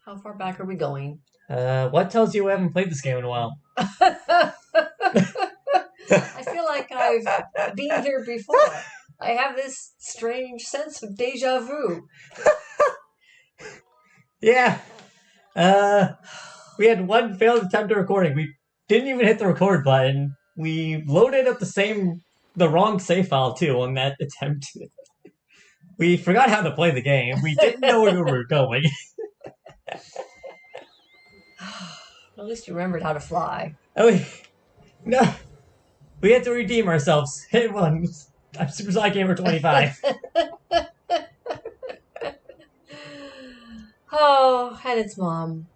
How far back are we going? What tells you we haven't played this game in a while? I feel like I've been here before. I have this strange sense of deja vu. Yeah. We had one failed attempt at recording. We didn't even hit the record button. We loaded up the wrong save file too on that attempt. We forgot how to play the game. We didn't know where we were going. At least you remembered how to fly. Oh, no, we had to redeem ourselves. Hit one. I'm Super Sonic Gamer 25. Oh, and its mom.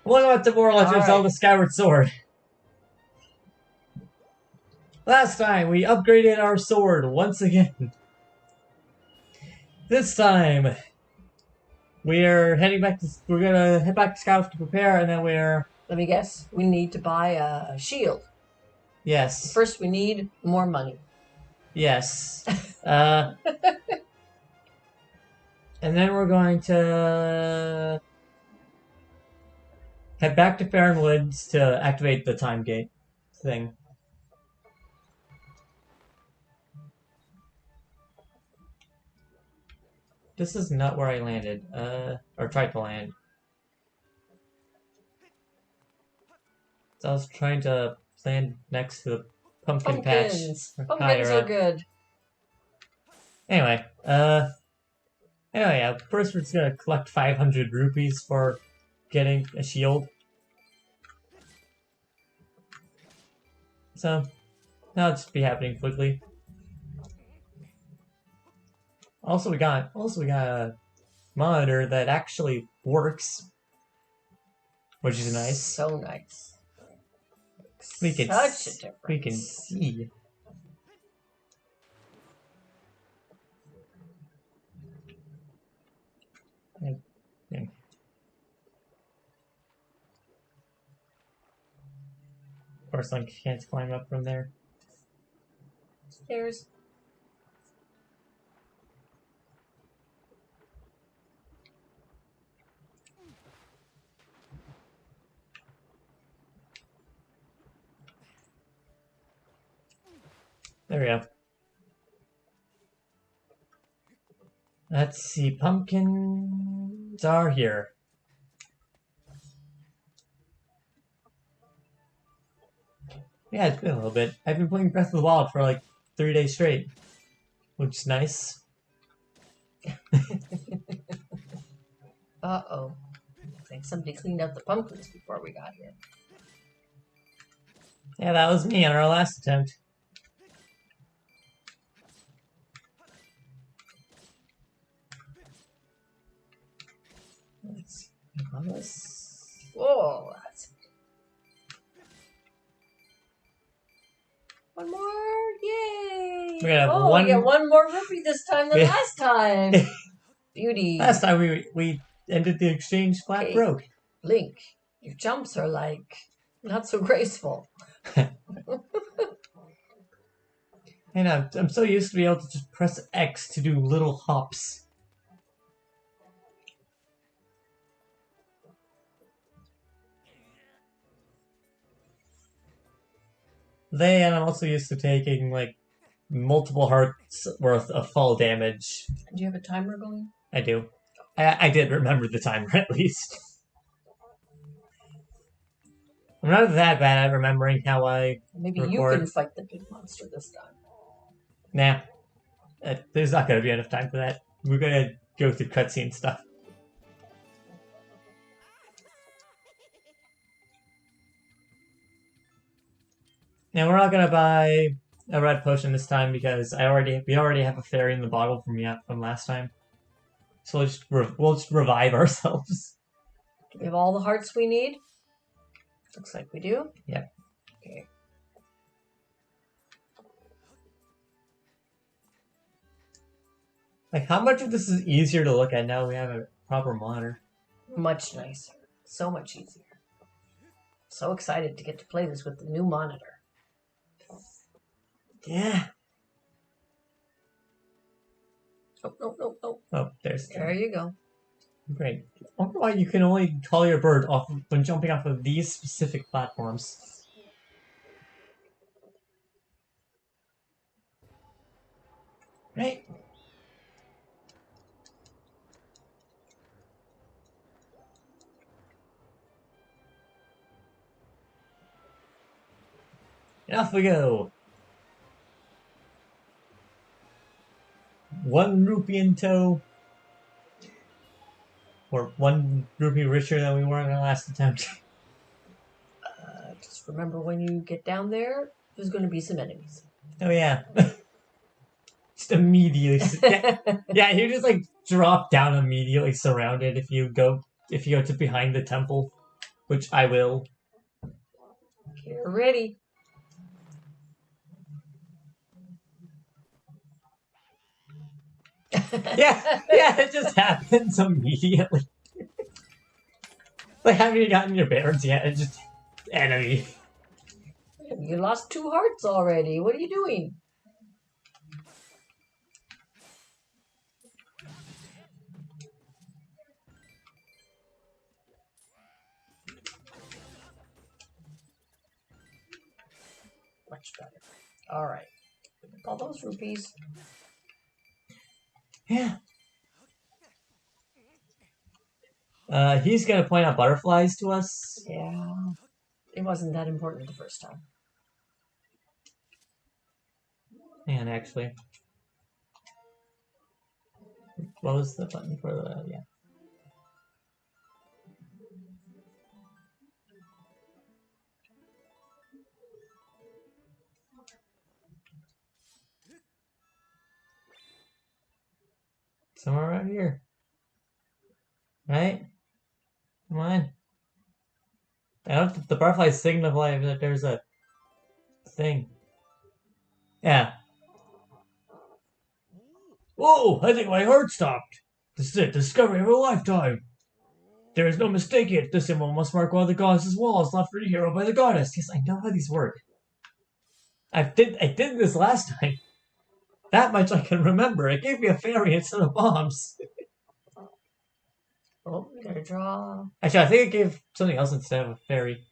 Welcome to more Legend of Zelda Skyward Sword. Last time, we upgraded our sword once again. This time, we're gonna head back to Skyward to prepare, and then Let me guess. We need to buy a shield. Yes. First, we need more money. Yes. And then we're going to head back to Farron Woods to activate the time gate thing. This is not where I landed, or tried to land. So I was trying to land next to the pumpkin patch. Pumpkins are good. Anyway, yeah, first we're just gonna collect 500 rupees for getting a shield. So, that'll just be happening quickly. Also, we got a monitor that actually works, which is nice. So nice. We can Such a difference. We can see. Yeah. Of course, I can't climb up from there. Stairs. There we go. Let's see, pumpkins are here. Yeah, it's been a little bit. I've been playing Breath of the Wild for like 3 days straight, which is nice. Uh-oh. Looks like somebody cleaned up the pumpkins before we got here. Yeah, that was me on our last attempt. Let's click on this. Whoa, that's... One more! Yay! We got we get one more rupee this time than last time. Beauty. Last time we ended the exchange flat broke. Link, your jumps are like not so graceful. And I'm so used to be able to just press X to do little hops. And I'm also used to taking like multiple hearts worth of fall damage. Do you have a timer going? I do. I did remember the timer at least. I'm not that bad at remembering how I Maybe record. You can fight the big monster this time. Nah. There's not going to be enough time for that. We're going to go through cutscene stuff. Now, we're not going to buy a red potion this time because we already have a fairy in the bottle from last time. So we'll just revive ourselves. Do we have all the hearts we need? Looks like we do. Yep. Okay. Like, how much of this is easier to look at now that we have a proper monitor? Much nicer. So much easier. So excited to get to play this with the new monitor. Yeah. Oh, no. Oh, There you go. Great. I wonder why you can only call your bird off when jumping off of these specific platforms. Right? And off we go. 1 rupee in tow. Or 1 rupee richer than we were in our last attempt. Just remember when you get down there, there's going to be some enemies. Oh yeah. Just immediately. Yeah, you just like drop down immediately surrounded if you go to behind the temple, which I will. Get ready. Yeah, it just happens immediately. Like, haven't you gotten your bearings yet? It's just enemy. You lost 2 hearts already. What are you doing? Much better. Alright. All those rupees. Yeah. He's gonna point out butterflies to us. Yeah. It wasn't that important the first time. And actually, what was the button for the? Yeah. Somewhere around here. Right? Come on. I don't. The butterflies signify that there's a thing. Yeah. Whoa! I think my heart stopped. This is it. Discovery of a lifetime. There is no mistaking it. This symbol must mark one of the goddess's walls left for the hero by the goddess. Yes, I know how these work. I did this last time. That much I can remember. It gave me a fairy instead of bombs. Oh, we gotta draw. Actually, I think it gave something else instead of a fairy.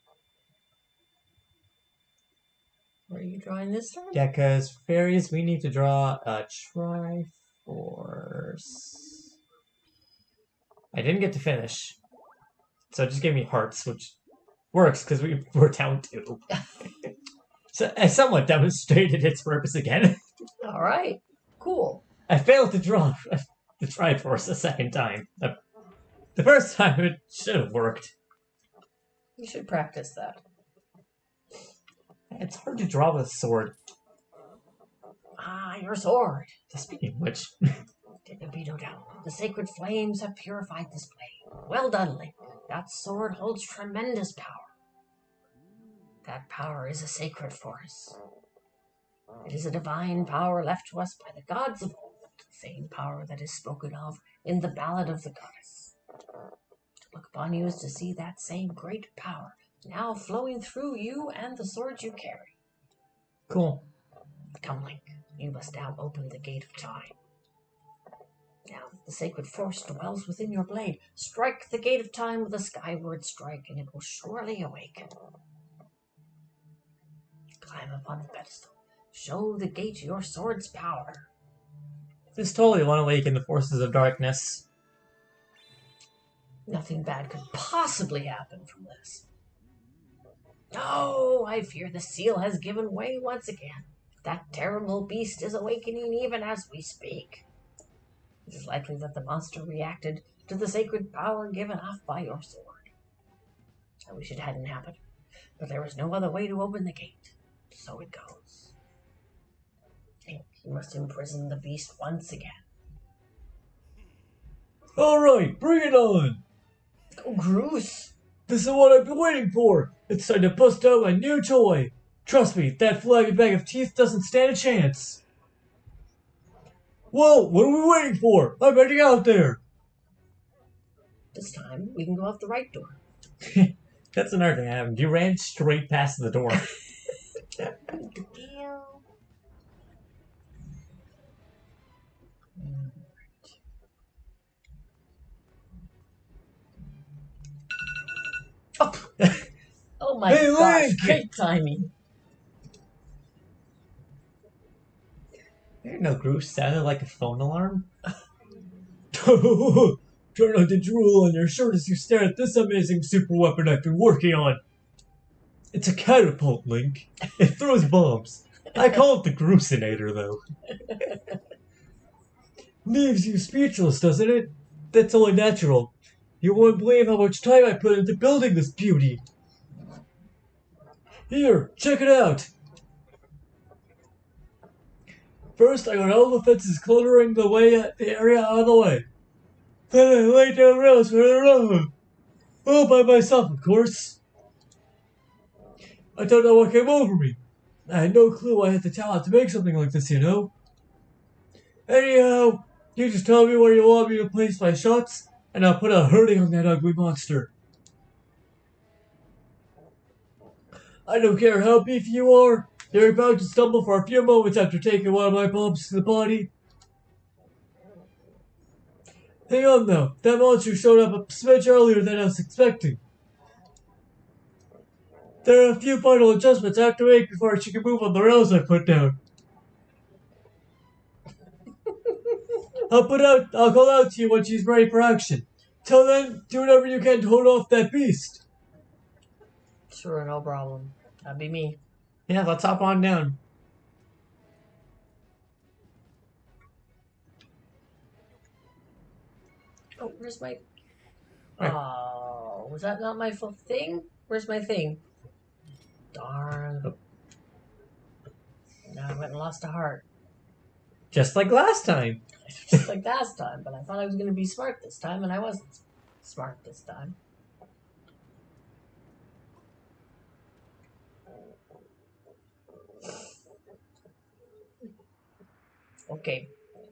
What are you drawing this time? Yeah, because fairies, we need to draw a Triforce. I didn't get to finish. So it just gave me hearts, which works because we were down 2. So I somewhat demonstrated its purpose again. Alright. Cool. I failed to draw the Triforce a second time. The first time it should have worked. You should practice that. It's hard to draw with a sword. Ah, your sword. Speaking of which, There can be no doubt. The sacred flames have purified this blade. Well done, Link. That sword holds tremendous power. That power is a sacred force. It is a divine power left to us by the gods of old, the same power that is spoken of in the Ballad of the Goddess. To look upon you is to see that same great power now flowing through you and the sword you carry. cool. Come, Link, you must now open the gate of time. Now, the sacred force dwells within your blade. Strike the gate of time with a skyward strike, and it will surely awaken. Climb upon the pedestal. Show the gate your sword's power. This totally won't awaken the forces of darkness. Nothing bad could possibly happen from this. No, I fear the seal has given way once again. That terrible beast is awakening even as we speak. It is likely that the monster reacted to the sacred power given off by your sword. I wish it hadn't happened, but there is no other way to open the gate. So it goes. Think you must imprison the beast once again. Alright, bring it on! Oh, Groose! This is what I've been waiting for! It's time to bust out my new toy! Trust me, that flabby bag of teeth doesn't stand a chance! Whoa, what are we waiting for? I'm heading out there! This time, we can go out the right door. That's another thing happened. You ran straight past the door. Oh my Hey, gosh, Link! great timing. I didn't know Groove sounded like a phone alarm. Try not to drool on your shirt as you stare at this amazing super weapon I've been working on. It's a catapult, Link. It throws bombs. I call it the Grucinator, though. Leaves you speechless, doesn't it? That's only natural. You won't believe how much time I put into building this beauty. Here, check it out. First, I got all the fences cluttering the area out of the way. Then I laid down rails for the road. All by myself, of course. I don't know what came over me. I had no clue I had the talent to make something like this, you know? Anyhow, you just tell me where you want me to place my shots, and I'll put a hurting on that ugly monster. I don't care how beefy you are, you're about to stumble for a few moments after taking one of my bombs to the body. Hang on though, that monster showed up a smidge earlier than I was expecting. There are a few final adjustments I have to make before she can move on the rails I put down. I'll call out to you when she's ready for action. Till then, do whatever you can to hold off that beast. Sure, no problem. That'd be me. Yeah, let's hop on down. Oh, where's my... Right. Oh, was that not my thing? Where's my thing? Darn. Oh. Now I went and lost a heart. Just like last time. Just like last time, but I thought I was going to be smart this time, and I wasn't smart this time. Okay.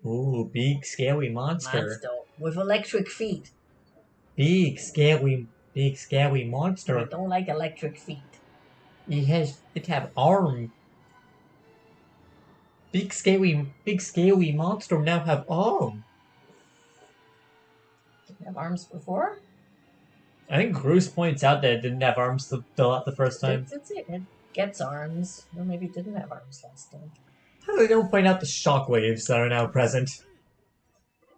Ooh, big scary monster. With electric feet. Big scary monster. I don't like electric feet. It have arm. Big scary monster now have arm. Didn't have arms before? I think Bruce points out that it didn't have arms the first time. That's it. It gets arms. Or maybe it didn't have arms last time. How do they don't point out the shockwaves that are now present?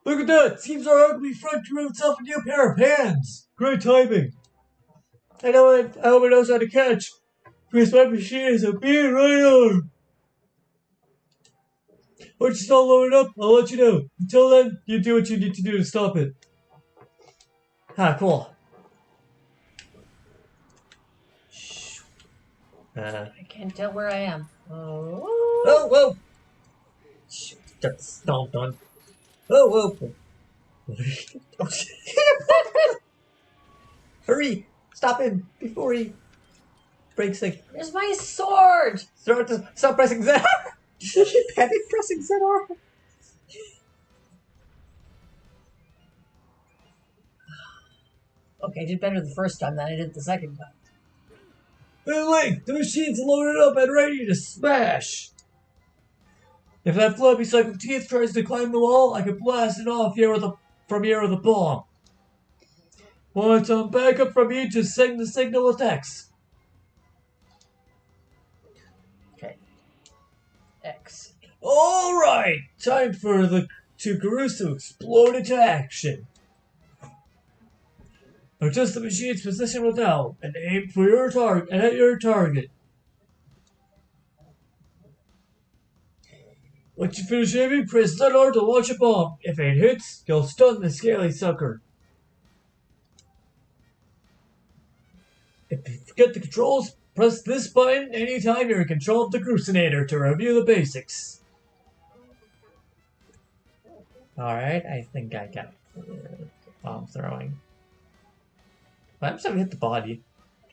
Look at that! Seems our ugly friend drew himself a new pair of hands! Great timing! I hope it knows how to catch, because my machine is a being right on! Once it's all loaded up, I'll let you know. Until then, you do what you need to do to stop it. Ah, cool. I can't tell where I am. Oh, whoa! Shoot, got stomped on. Oh, whoa! Hurry! Stop him before he breaks the... Where's my sword? Stop pressing Z! Panic pressing ZR! Okay, I did better the first time than I did the second time. Hey Link, the machine's loaded up and ready to smash! If that floppy suck of teeth tries to climb the wall, I can blast it off from here with a bomb. Want some backup from you to sing the signal attacks. Okay. X. Alright, time for the two Garus to explode into action. Adjust the machine's position with L and aim for your target and at your target. Once you finish aiming, press ZR to launch a bomb. If it hits, you'll stun the scaly sucker. If you forget the controls, press this button anytime you're in control of the Grucinator to review the basics. Alright, I think I got bomb throwing. What happens if I hit the body?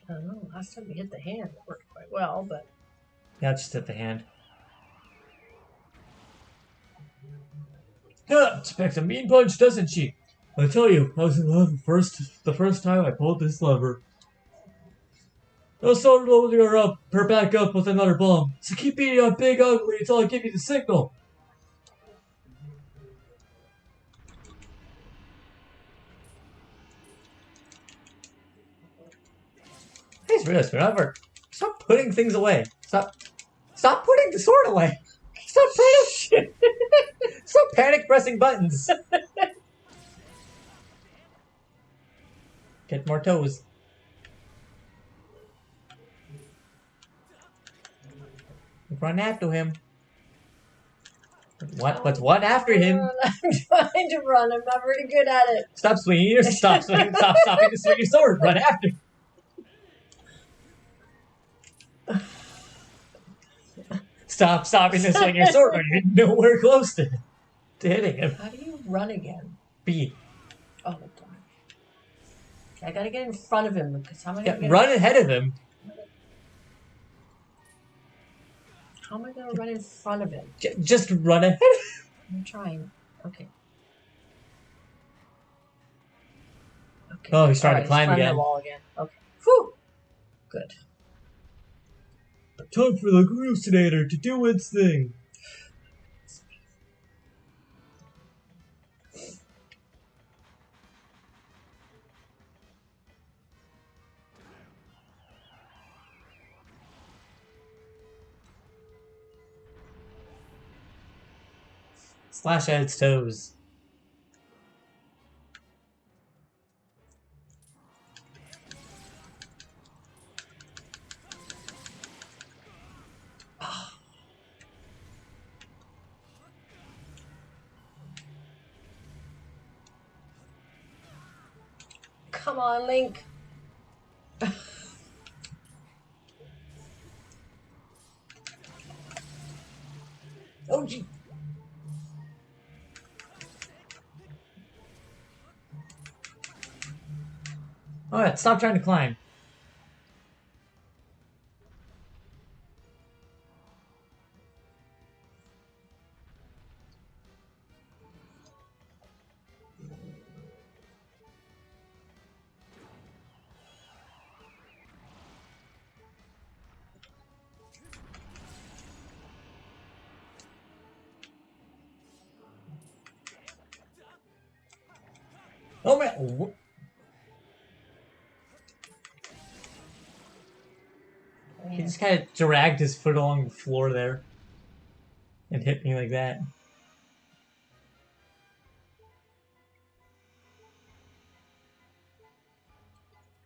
I don't know. Last time we hit the hand, it worked quite well, but... Yeah, just hit the hand. Yeah, expects a mean punch, doesn't she? I tell you, I was in love the first time I pulled this lever. I started loading her back up with another bomb. So keep beating on Big Ugly until I give you the signal. Remember, stop putting things away. Stop putting the sword away. Stop panic. Stop panic pressing buttons. Get more toes. Run after him. What? What's what after him? I'm trying to run. I'm not very good at it. Stop swinging your stop swinging. Stop stopping to swing your sword. Run after. Stop stopping to swing your sword when you're nowhere close to hitting him. How do you run again? B. Oh, darn. I gotta get in front of him because how am I gonna run ahead of him. How am I gonna run in front of him? Just run ahead. I'm trying. Okay. Okay. Oh, he's trying to climb again. again. The wall again. Okay. Whew. Good. Time for the hallucinator to do its thing. Slash at its toes. Come on, Link. Oh, gee. Alright, stop trying to climb. Oh man! He just kind of dragged his foot along the floor there and hit me like that.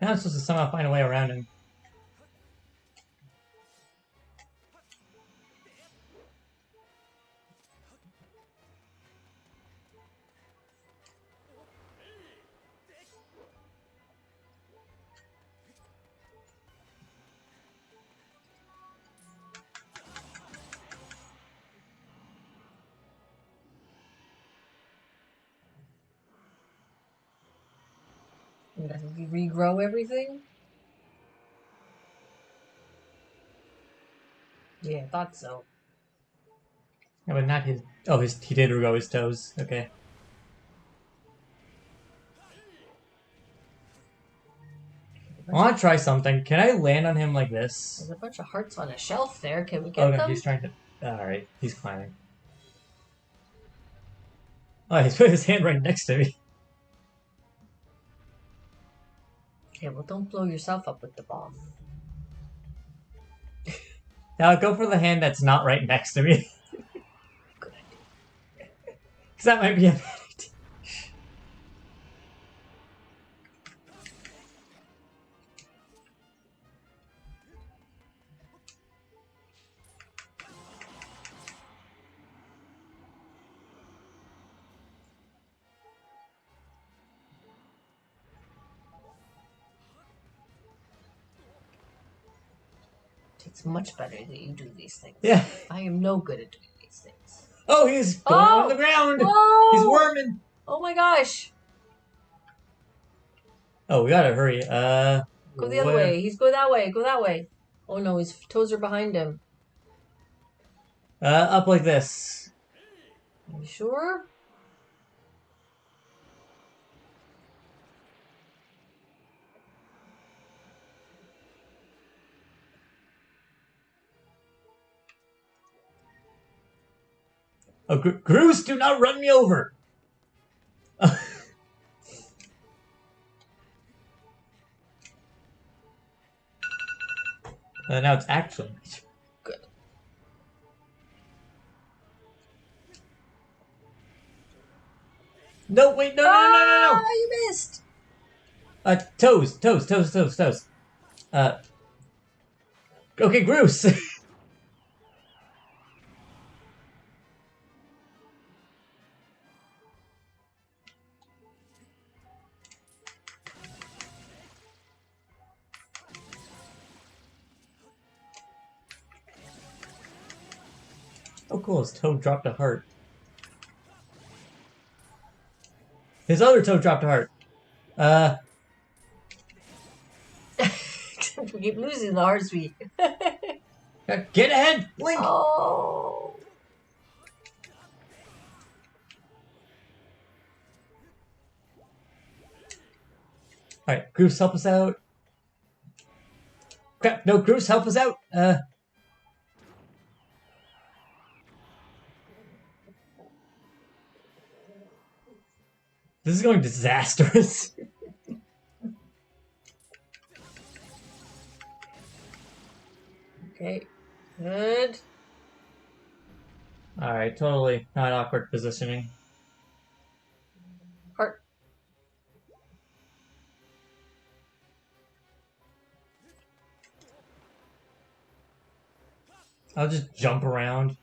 Now I'm supposed to somehow find a way around him. Does he regrow everything? Yeah, I thought so. Yeah, but not his. Oh, he did regrow his toes. Okay. I want to try something. Can I land on him like this? There's a bunch of hearts on a shelf there. Can we get them? He's trying to. Alright, he's climbing. Oh, he's put his hand right next to me. Okay, well, don't blow yourself up with the bomb. Now go for the hand that's not right next to me. Good idea. Because that might be a bad idea. It's much better that you do these things. Yeah. I am no good at doing these things. Oh, he's going on the ground. Oh! He's worming. Oh my gosh. Oh, we gotta hurry. Go the other way. He's go that way. Go that way. Oh no, his toes are behind him. Up like this. Are you sure? Oh, Groose, do not run me over. Now it's actually Good. No, wait, no, no, no, no, no, no! You missed! Toes. Okay, Bruce! Oh, cool, his toe dropped a heart. His other toe dropped a heart. We keep losing the heart speed. Get ahead, Link! Oh. Alright, Groose, help us out. Crap, no, Groose, help us out! This is going disastrous. Okay, good. Alright, totally not awkward positioning. Heart. I'll just jump around.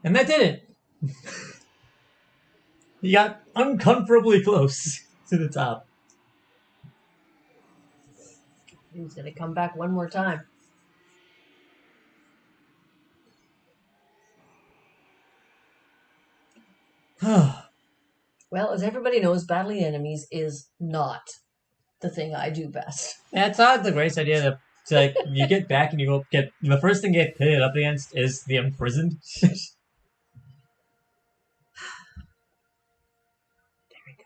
And that did it! You got uncomfortably close to the top. He's gonna come back one more time. Well, as everybody knows, battling enemies is not the thing I do best. That's not the greatest idea to like, you get back and you go get, the first thing you get pitted up against is the imprisoned. There we go.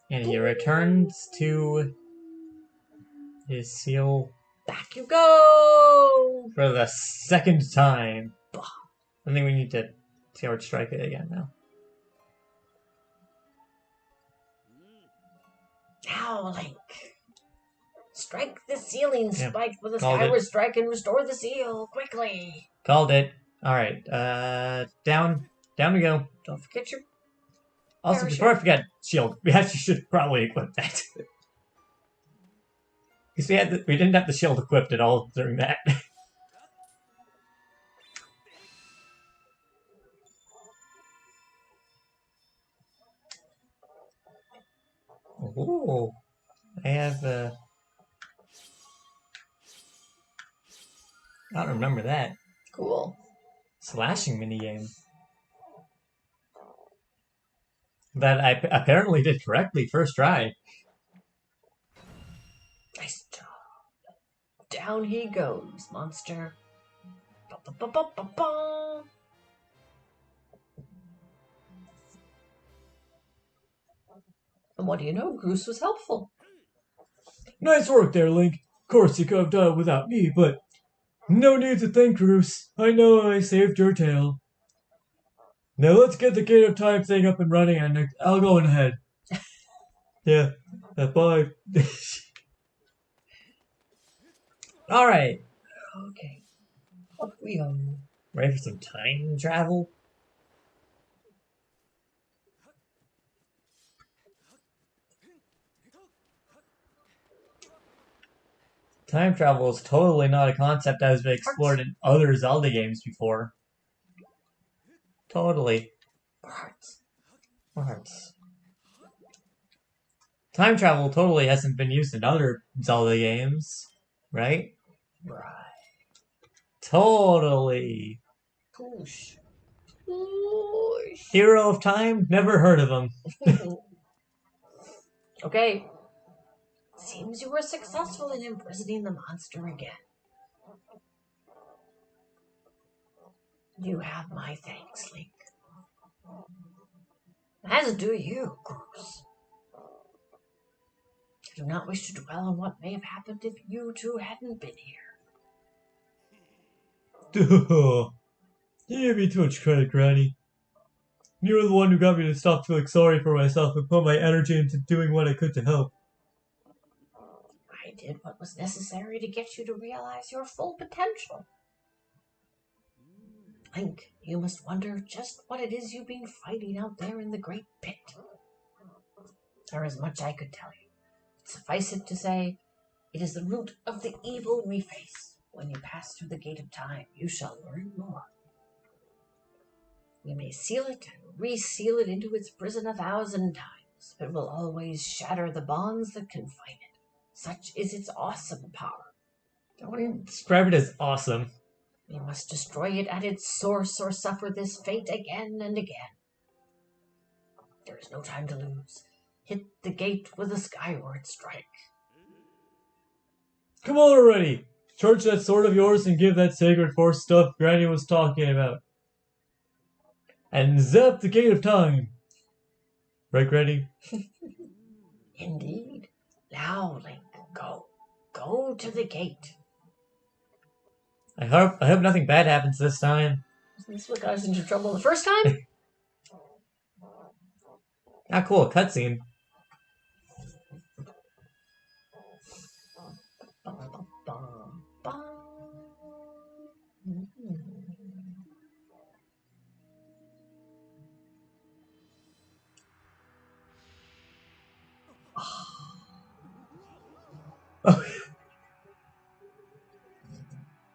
And he returns to his seal Back you go! for the second time. I think we need to Skyward strike it again now. Now, Link. Strike the ceiling Yep. spike with a Called skyward it. strike and restore the seal quickly. Called it. Alright, down we go. Don't forget your Also, parachute. before I forget, shield. We actually should probably equip that. Because we didn't have the shield equipped at all during that. Ooh. I have, I don't remember that. Cool. Slashing minigame. That I apparently did correctly first try. Nice job. Down he goes, monster. Ba-ba-ba-ba-ba. And what do you know? Groose was helpful. Nice work there, Link. Of course, you could have done it without me, but no need to thank Bruce. I know I saved your tail. Now let's get the Gate of Time thing up and running, and I'll go ahead. Yeah, bye. Alright. Okay. Up we go. Ready for some time travel? Time travel is totally not a concept that has been explored in other Zelda games before. Totally. Hearts. Hearts. Time travel totally hasn't been used in other Zelda games, right? Right. Totally. Push. Push. Hero of Time? Never heard of him. Okay. Seems you were successful in imprisoning the monster again. You have my thanks, Link. As do you, Groose. I do not wish to dwell on what may have happened if you two hadn't been here. You give me too much credit, Granny. You were the one who got me to stop feeling sorry for myself and put my energy into doing what I could to help. I did what was necessary to get you to realize your full potential. Link, you must wonder just what it is you've been fighting out there in the great pit. There is much I could tell you. Suffice it to say, it is the root of the evil we face. When you pass through the gate of time, you shall learn more. We may seal it and reseal it into its prison 1,000 times. It will always shatter the bonds that confine it. Such is its awesome power. Don't even describe it as awesome. We must destroy it at its source or suffer this fate again and again. There is no time to lose. Hit the gate with a skyward strike. Come on already! Charge that sword of yours and give that sacred force stuff Granny was talking about. And zap the gate of time! Right, Granny? Indeed. Now, Link, go. Go to the gate. I hope nothing bad happens this time. Isn't this what got us into trouble the first time? Ah, cool, cutscene.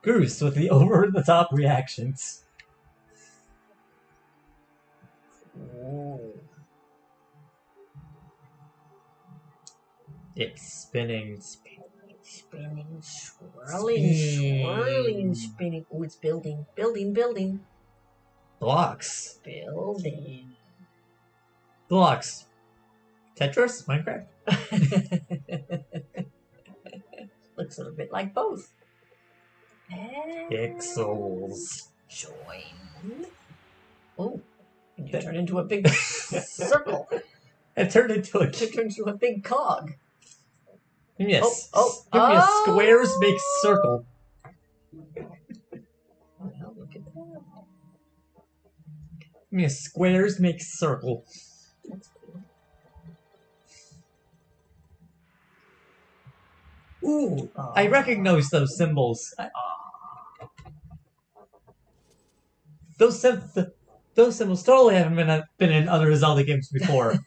Goose with the over-the-top reactions. Ooh. It's spinning. Spinning, swirling, spinning. Oh, it's building. Blocks. Building. Blocks. Tetris? Minecraft? Looks a little bit like both. And Pixels. join. Oh, and you turn into a big circle. It turned into a... It turns into a big cog. Give me a squares make circle. Well, look at that. Give me a squares make circle. That's cool. Ooh, I recognize those symbols. Those symbols totally haven't been in other Zelda games before.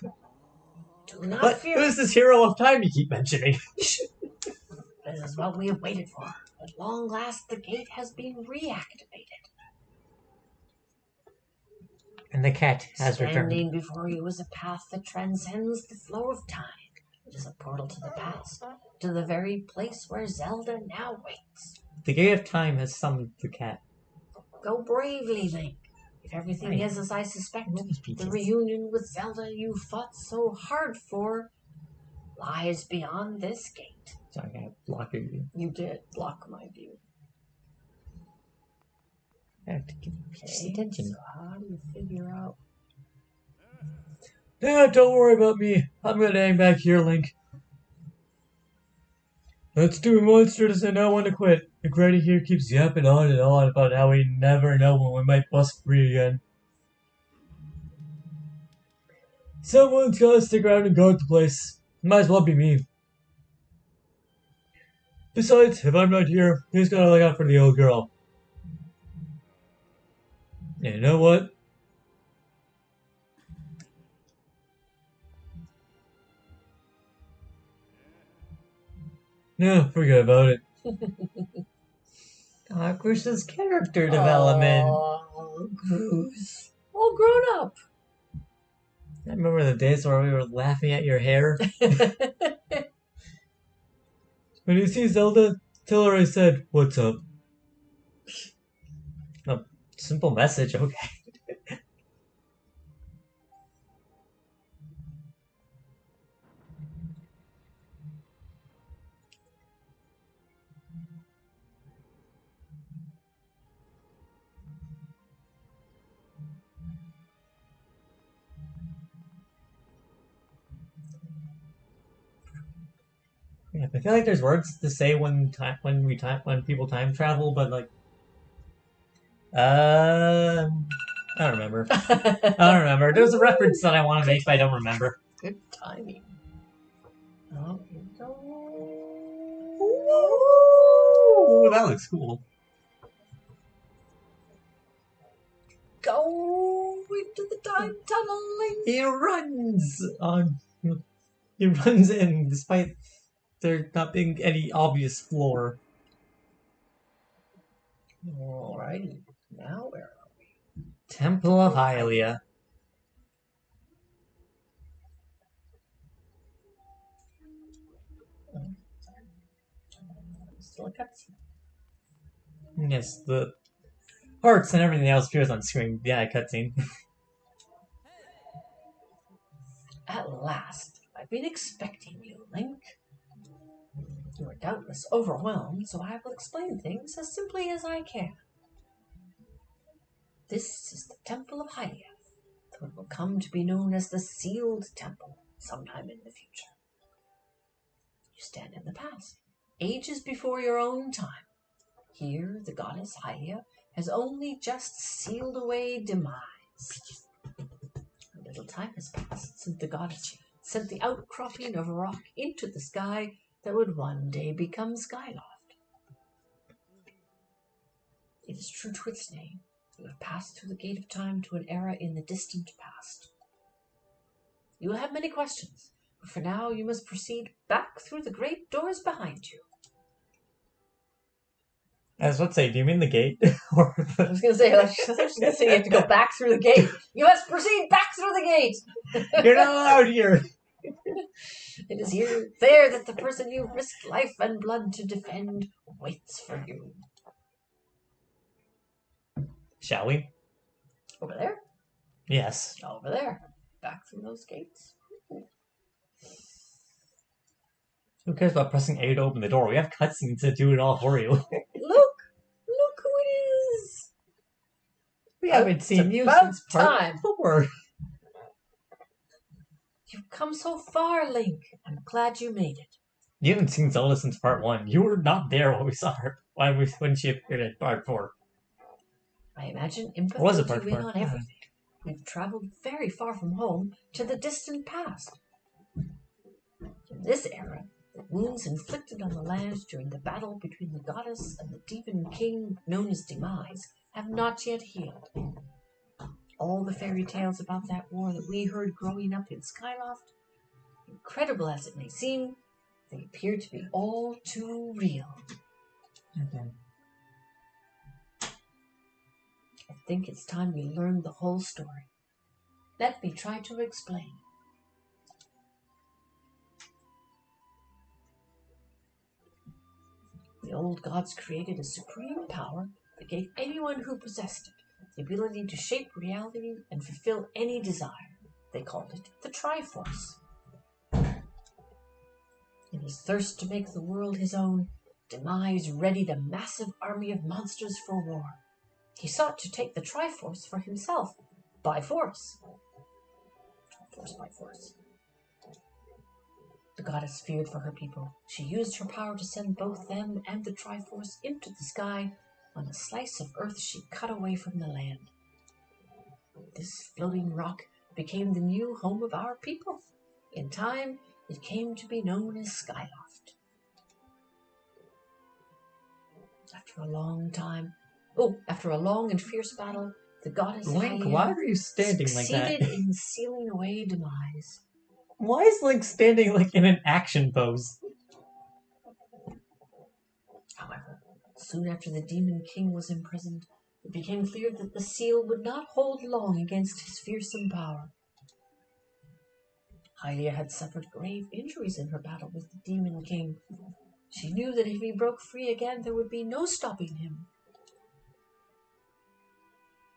Do not but fear. Who's this hero of time you keep mentioning? This is what we have waited for. At long last, the gate has been reactivated. And the cat has returned. Standing before you is a path that transcends the flow of time. It is a portal to the past, to the very place where Zelda now waits. The gate of time has summoned the cat. Go bravely, Link. If everything is as I suspect, the reunion with Zelda you fought so hard for lies beyond this gate. Sorry, I blocked your view. You did block my view. I have to give you attention. So how do you figure out? Nah, don't worry about me. I'm gonna hang back here, Link. That stupid monster doesn't know when to quit. The Granny here keeps yapping on and on about how we never know when we might bust free again. Someone's gotta stick around and guard the place. Might as well be me. Besides, if I'm not here, who's gonna look out for the old girl? And you know what? No, forget about it. Gosh's character development. Oh, Goose. All grown up. I remember the days where we were laughing at your hair. When you see Zelda, tell her I said, "What's up?" A simple message, okay. Yeah, I feel like there's words to say when people time travel, but like I don't remember. I don't remember. There's a reference that I want to make, but I don't remember. Good timing. Oh, here we go. Ooh, that looks cool. Go into the time tunneling. He runs on. He runs in despite there not being any obvious floor. Alrighty. Now where are we? Temple of Hylia. Still a cutscene. Yes, the hearts and everything else appears on screen. Yeah, cutscene. At last. I've been expecting you, Link. You are doubtless overwhelmed, so I will explain things as simply as I can. This is the Temple of Hylia, though it will come to be known as the Sealed Temple sometime in the future. You stand in the past, ages before your own time. Here, the goddess Hylia has only just sealed away demise. A little time has passed since the goddess sent the outcropping of rock into the sky that would one day become Skyloft. It is true to its name. You have passed through the gate of time to an era in the distant past. You will have many questions, but for now you must proceed back through the great doors behind you. I was about to say, do you mean the gate? Or I was going to say you have to go back through the gate. You must proceed back through the gate. You're not allowed here. It is here, there that the person you risked life and blood to defend waits for you. Shall we? Over there? Yes. Over there. Back through those gates. Who cares about pressing A to open the door? We have cutscenes to do it all for you. Look who it is. We haven't seen you about since part 4. You've come so far, Link. I'm glad you made it. You haven't seen Zelda since part 1. You were not there when we saw her. When she appeared in part 4. I imagine Impa Was it filled part you in 4? on everything. We've traveled very far from home to the distant past. In this era, the wounds inflicted on the land during the battle between the goddess and the demon king known as Demise have not yet healed. All the fairy tales about that war that we heard growing up in Skyloft, incredible as it may seem, they appear to be all too real. Okay. I think it's time we learned the whole story. Let me try to explain. The old gods created a supreme power that gave anyone who possessed it the ability to shape reality and fulfill any desire. They called it the Triforce. In his thirst to make the world his own, Demise readied a massive army of monsters for war. He sought to take the Triforce for himself, by force. Force by force. The goddess feared for her people. She used her power to send both them and the Triforce into the sky on a slice of earth she cut away from the land. This floating rock became the new home of our people. In time, it came to be known as Skyloft. After a long and fierce battle, the goddess Link, Hylia why are you standing like that? succeeded in sealing away Demise. Why is Link standing like in an action pose? However, soon after the Demon King was imprisoned, it became clear that the seal would not hold long against his fearsome power. Hylia had suffered grave injuries in her battle with the Demon King. She knew that if he broke free again, there would be no stopping him.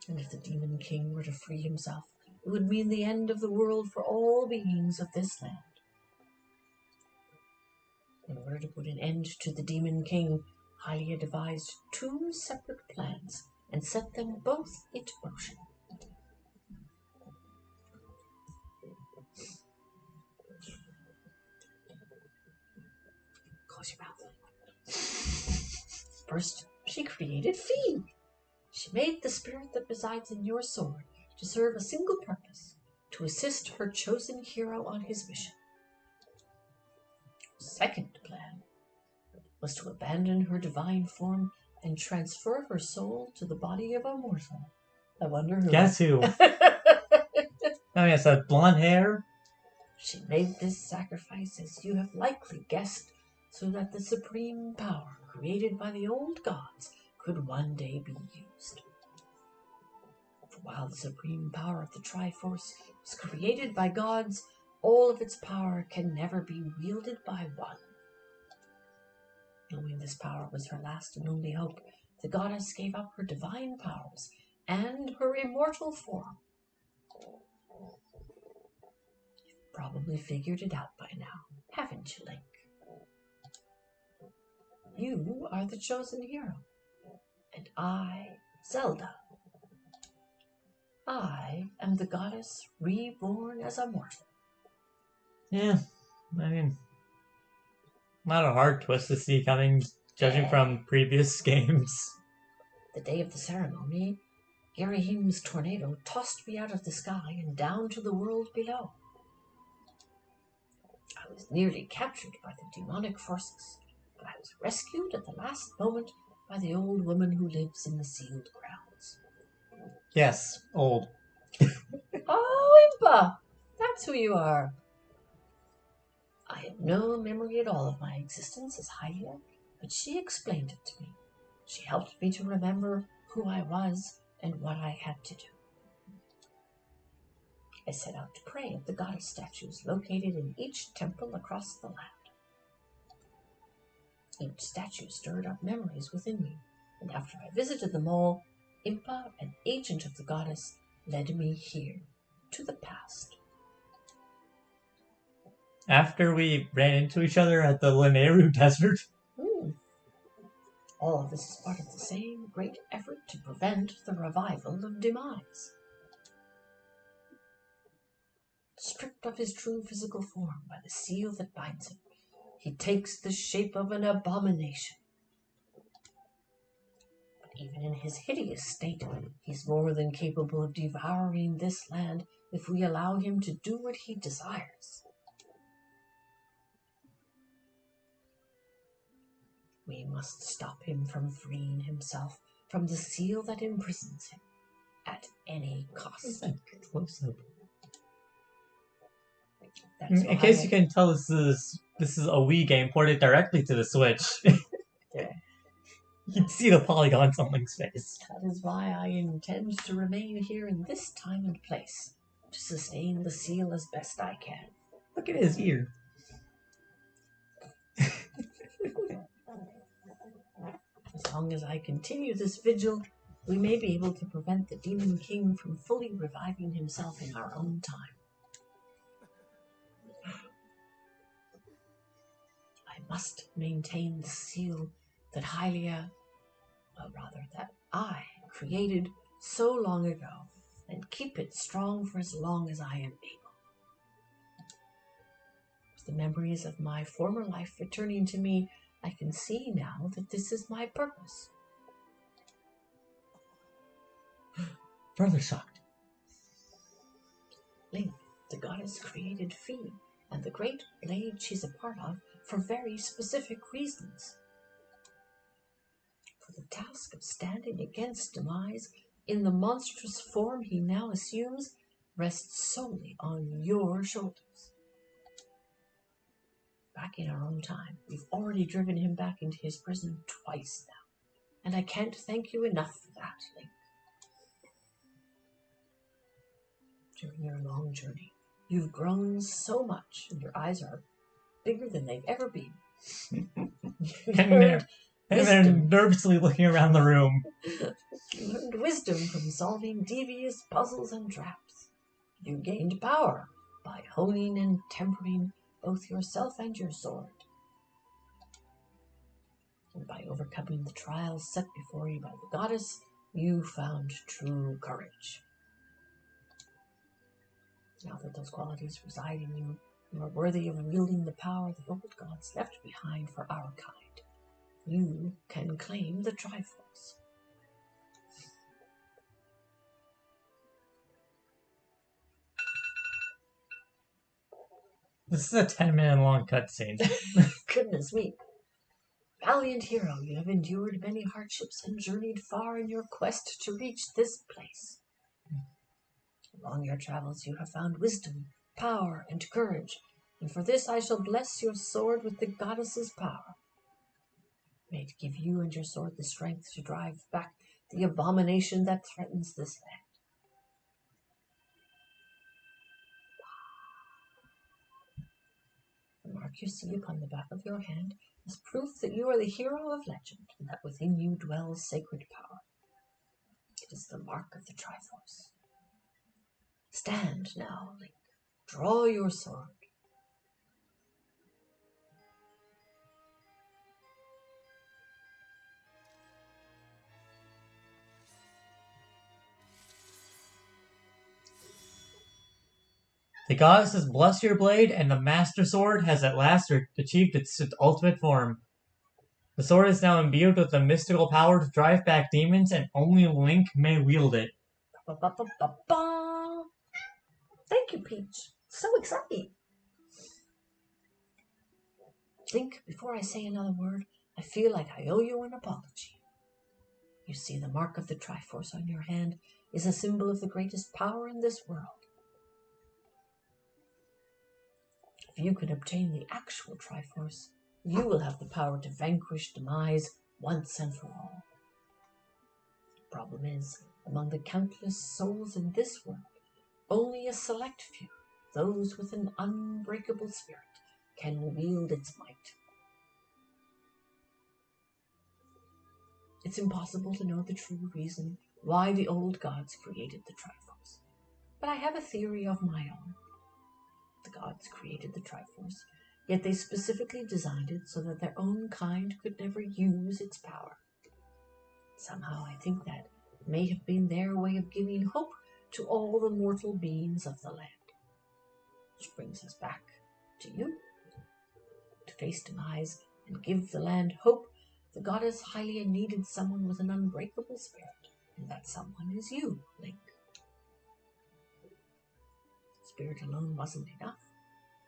And if the Demon King were to free himself, it would mean the end of the world for all beings of this land. In order to put an end to the Demon King, Hylia devised 2 separate plans and set them both into motion. Close your mouth. First, she created Fi. She made the spirit that resides in your sword to serve a single purpose, to assist her chosen hero on his mission. Her second plan was to abandon her divine form and transfer her soul to the body of a mortal. I wonder who. Guess who? Oh yes, that blonde hair. She made this sacrifice, as you have likely guessed, so that the supreme power created by the old gods could one day be used. For while the supreme power of the Triforce was created by gods, all of its power can never be wielded by one. Knowing this power was her last and only hope, the goddess gave up her divine powers and her immortal form. You've probably figured it out by now, haven't you, Link? You are the chosen hero, and I, Zelda. I am the goddess reborn as a mortal. Yeah, I mean, not a hard twist to see coming, judging from previous games. The day of the ceremony, Girahim's tornado tossed me out of the sky and down to the world below. I was nearly captured by the demonic forces, but I was rescued at the last moment by the old woman who lives in the sealed grounds. Yes, old. Oh, Impa! That's who you are. I have no memory at all of my existence as Hylia, but she explained it to me. She helped me to remember who I was and what I had to do. I set out to pray at the goddess statues located in each temple across the land. Each statue stirred up memories within me, and after I visited them all, Impa, an agent of the goddess, led me here, to the past. After we ran into each other at the Lineru Desert. All of this is part of the same great effort to prevent the revival of demise. Stripped of his true physical form by the seal that binds him, he takes the shape of an abomination. But even in his hideous state, he's more than capable of devouring this land if we allow him to do what he desires. We must stop him from freeing himself from the seal that imprisons him at any cost. In case you can tell, this is a Wii game ported directly to the Switch. Yeah. You can see the polygons on Link's face. That is why I intend to remain here in this time and place, to sustain the seal as best I can. Look at his ear. As long as I continue this vigil, we may be able to prevent the Demon King from fully reviving himself in our own time. I must maintain the seal that that I created so long ago, and keep it strong for as long as I am able. With the memories of my former life returning to me, I can see now that this is my purpose. Further shocked. Link, the goddess created Fee and the great blade she's a part of for very specific reasons. For the task of standing against demise in the monstrous form he now assumes rests solely on your shoulders. Back in our own time, we've already driven him back into his prison twice now, and I can't thank you enough for that, Link. During your long journey, you've grown so much, and your eyes are bigger than they've ever been. And they're nervously looking around the room. You learned wisdom from solving devious puzzles and traps. You gained power by honing and tempering both yourself and your sword. And by overcoming the trials set before you by the goddess, you found true courage. Now that those qualities reside in you, you are worthy of wielding the power the old gods left behind for our kind. You can claim the Triforce. This is a 10-minute long cutscene. Goodness me. Valiant hero, you have endured many hardships and journeyed far in your quest to reach this place. Along your travels you have found wisdom, power, and courage, and for this I shall bless your sword with the goddess's power. May it give you and your sword the strength to drive back the abomination that threatens this land. The mark you see upon the back of your hand is proof that you are the hero of legend and that within you dwells sacred power. It is the mark of the Triforce. Stand now, Link. Draw your sword. The goddess has blessed your blade, and the Master Sword has at last achieved its ultimate form. The sword is now imbued with the mystical power to drive back demons, and only Link may wield it. Ba-ba-ba-ba-ba. Thank you, Peach. So exciting. Link, before I say another word, I feel like I owe you an apology. You see, the mark of the Triforce on your hand is a symbol of the greatest power in this world. If you can obtain the actual Triforce, you will have the power to vanquish demise once and for all. The problem is, among the countless souls in this world, only a select few, those with an unbreakable spirit, can wield its might. It's impossible to know the true reason why the old gods created the Triforce, but I have a theory of my own. The gods created the Triforce, yet they specifically designed it so that their own kind could never use its power. Somehow I think that may have been their way of giving hope to all the mortal beings of the land. Which brings us back to you. To face demise and give the land hope, the goddess Hylia needed someone with an unbreakable spirit, and that someone is you, Link. Spirit alone wasn't enough.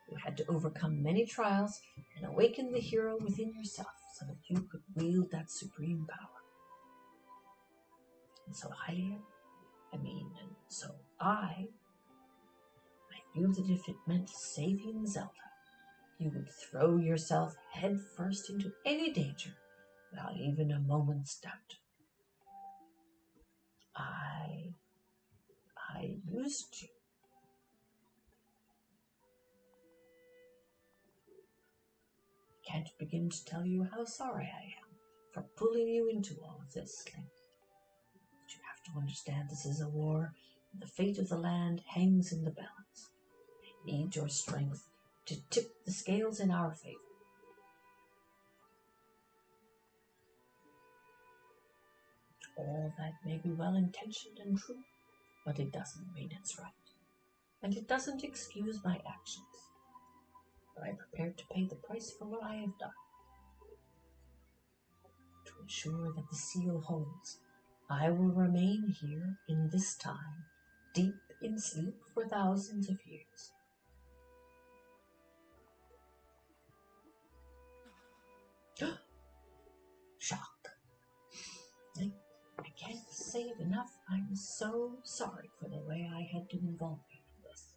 You had to overcome many trials and awaken the hero within yourself so that you could wield that supreme power. And so I knew that if it meant saving Zelda, you would throw yourself head first into any danger without even a moment's doubt. I used you. I can't begin to tell you how sorry I am for pulling you into all of this, Link. But you have to understand this is a war, and the fate of the land hangs in the balance. I need your strength to tip the scales in our favor. All that may be well-intentioned and true, but it doesn't mean it's right. And it doesn't excuse my actions. But I'm prepared to pay the price for what I have done. To ensure that the seal holds, I will remain here in this time, deep in sleep for thousands of years. Shock. I can't say it enough. I'm so sorry for the way I had to involve you in this.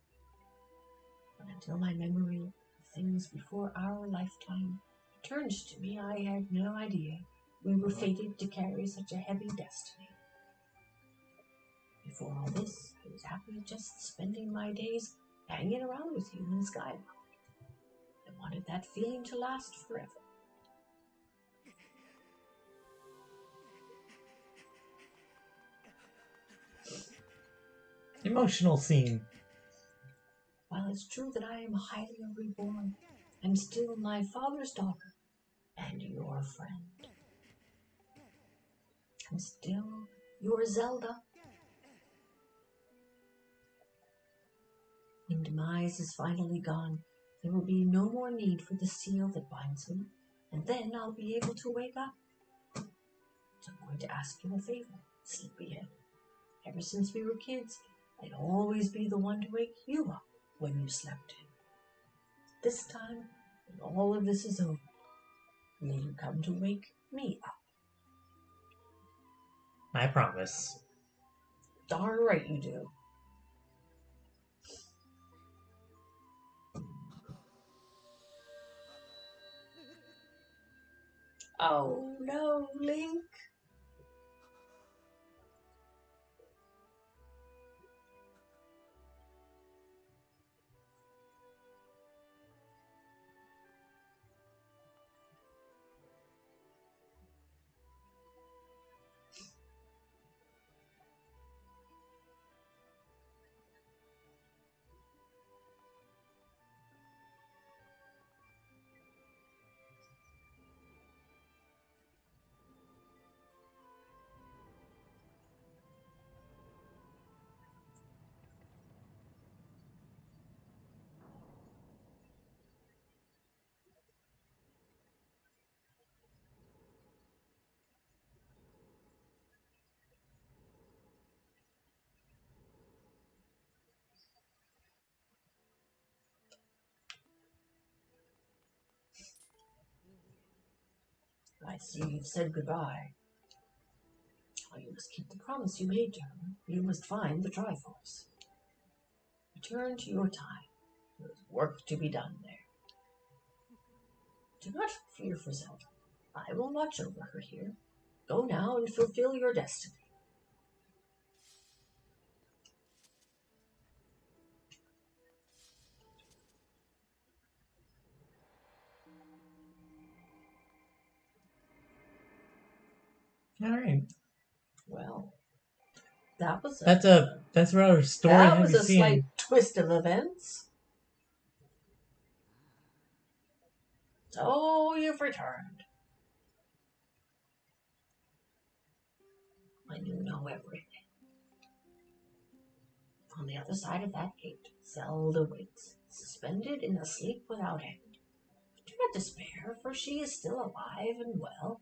But until my memory of things before our lifetime returned to me, I had no idea we were fated to carry such a heavy destiny. Before all this, I was happy just spending my days hanging around with you in Skyward. I wanted that feeling to last forever. Emotional scene. While it's true that I am Hylia reborn, I'm still my father's daughter and your friend. I'm still your Zelda. When demise is finally gone, there will be no more need for the seal that binds him, and then I'll be able to wake up. So I'm going to ask you a favor, sleepyhead. Ever since we were kids, I'd always be the one to wake you up when you slept in. This time, when all of this is over, will you come to wake me up? I promise. Darn right you do. Oh no, Link. I see you've said goodbye. Oh, you must keep the promise you made to her. You must find the Triforce. Return to your time. There is work to be done there. Do not fear for Zelda. I will watch over her here. Go now and fulfill your destiny. Alright. Well, that was That's a rather story-heavy scene. slight twist of events. So you've returned. And you know everything. On the other side of that gate, Zelda waits, suspended in a sleep without end. Do not despair, for she is still alive and well.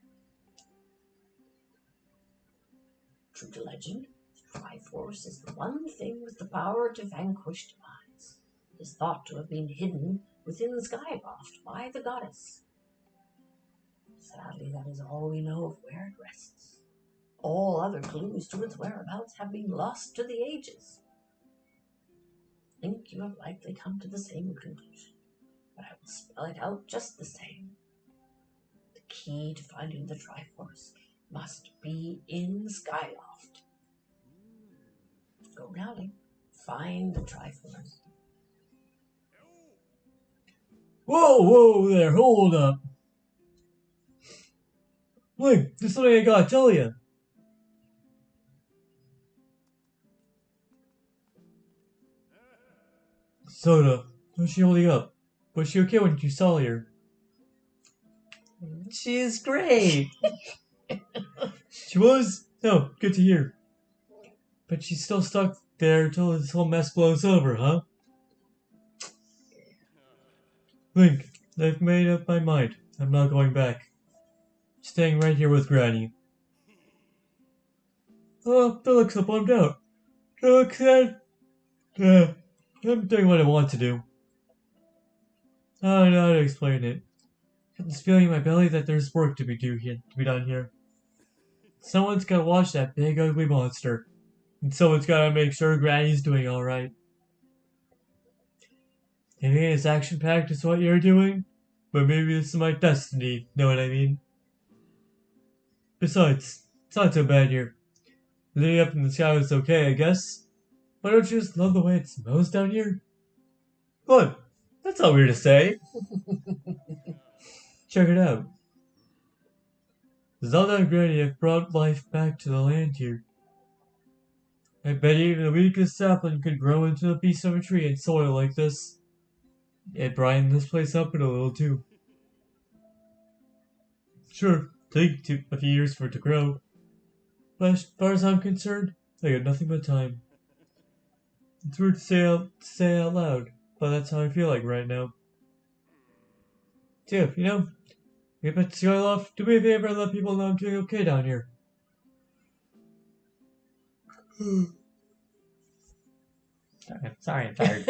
True to legend, the Triforce is the one thing with the power to vanquish demise. It is thought to have been hidden within Skyward by the goddess. Sadly, that is all we know of where it rests. All other clues to its whereabouts have been lost to the ages. I think you have likely come to the same conclusion, but I will spell it out just the same. The key to finding the Triforce must be in Skyloft. Go now, Link. Find the Triforce. Whoa there, hold up. Link, there's something I gotta tell you. Soda, how's she holding up? Was she okay when you saw her? She's great. She was? Oh, good to hear. But she's still stuck there until this whole mess blows over, huh? Link, I've made up my mind. I'm not going back. Staying right here with Granny. Oh, that looks so bummed out. That looks sad. I'm doing what I want to do. I don't know how to explain it. I have this feeling in my belly that there's work to be done here. Someone's gotta watch that big ugly monster. And someone's gotta make sure Granny's doing alright. Maybe it's action-packed is what you're doing, but maybe this is my destiny, know what I mean? Besides, it's not so bad here. Living up in the sky is okay, I guess. Why don't you just love the way it smells down here? What? That's not weird to say. Check it out. Zelda and Granny have brought life back to the land here. I bet even the weakest sapling could grow into a beast of a tree in soil like this. It'd brighten this place up in a little too. Sure, take a few years for it to grow. But as far as I'm concerned, I got nothing but time. It's weird to say out loud, but that's how I feel like right now. So, get back to Skyloft, do me a favor and let people know I'm doing okay down here. Sorry, I'm tired.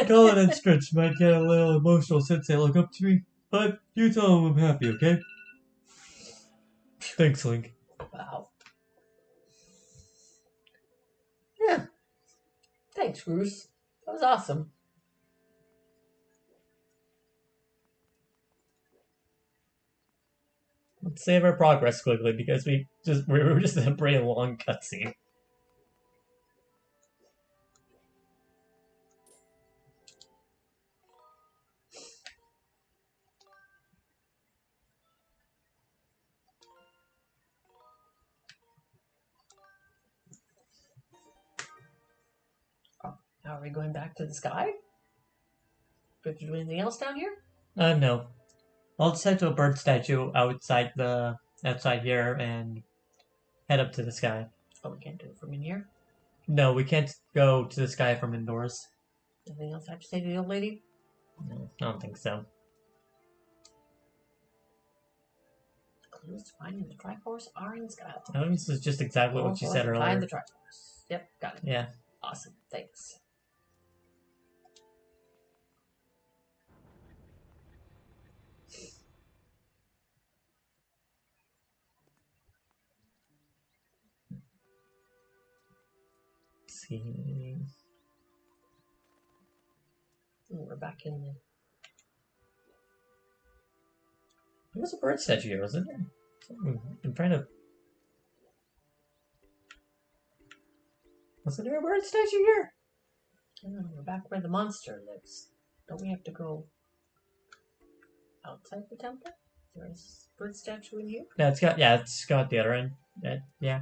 Colin and Stretch might get a little emotional since they look up to me, but you tell them I'm happy, okay? Thanks, Link. Wow. Yeah. Thanks, Bruce. That was awesome. Let's save our progress quickly because we were just in a pretty long cutscene. Now are we going back to the sky? Do we have to do anything else down here? No. I'll just head to a bird statue outside here and head up to the sky. Oh, we can't do it from in here? No, we can't go to the sky from indoors. Anything else I have to say to the old lady? No, I don't think so. The clues to finding the Triforce are in Skyward. I think this is just exactly what you said earlier. Find the Triforce. Yep, got it. Yeah. Awesome, thanks. Let's see. We're back in the... There was a bird statue here, wasn't there? I'm trying to... Wasn't there a bird statue here? We're back where the monster lives. Don't we have to go outside the temple? There's a bird statue in here? No, it's got the other end. Yeah.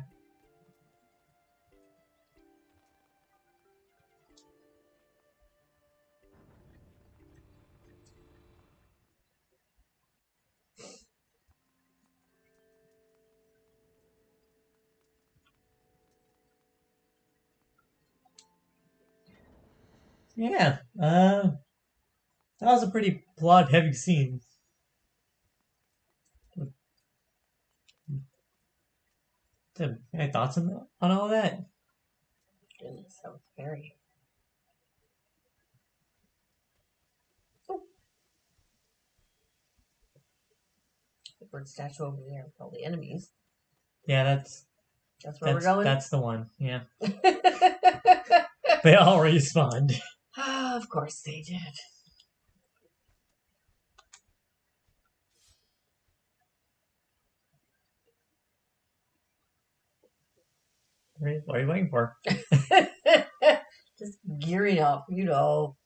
Yeah, that was a pretty plot-heavy scene. Any thoughts on all that? Goodness, that was very... Oh. The bird statue over there with all the enemies. Yeah, that's where we're going? That's the one, yeah. They all respawned. Of course they did. What are you waiting for? Just gearing up, you know.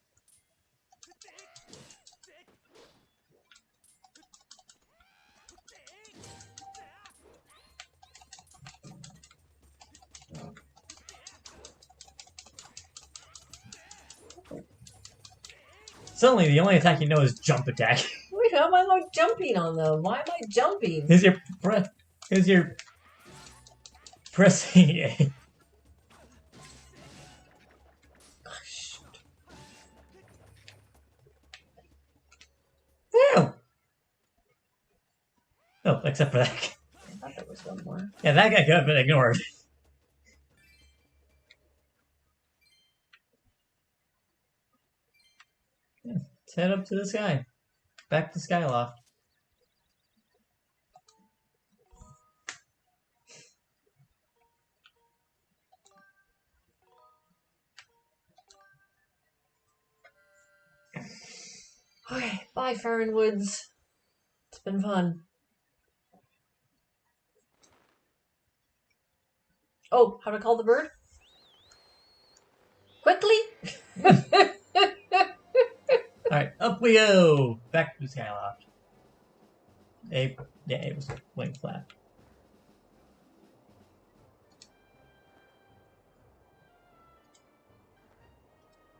Suddenly, the only attack you know is jump attack. Wait, how am I not jumping on them? Why am I jumping? Because you're pressing A. Gosh. Ew. Oh, except for that. I thought there was one more. Yeah, that guy could have been ignored. Let's head up to the sky. Back to Skyloft. Okay, bye, Farron Woods. It's been fun. Oh, how to call the bird? Quickly! Alright, up we go! Back to Skyloft. It was wing flap.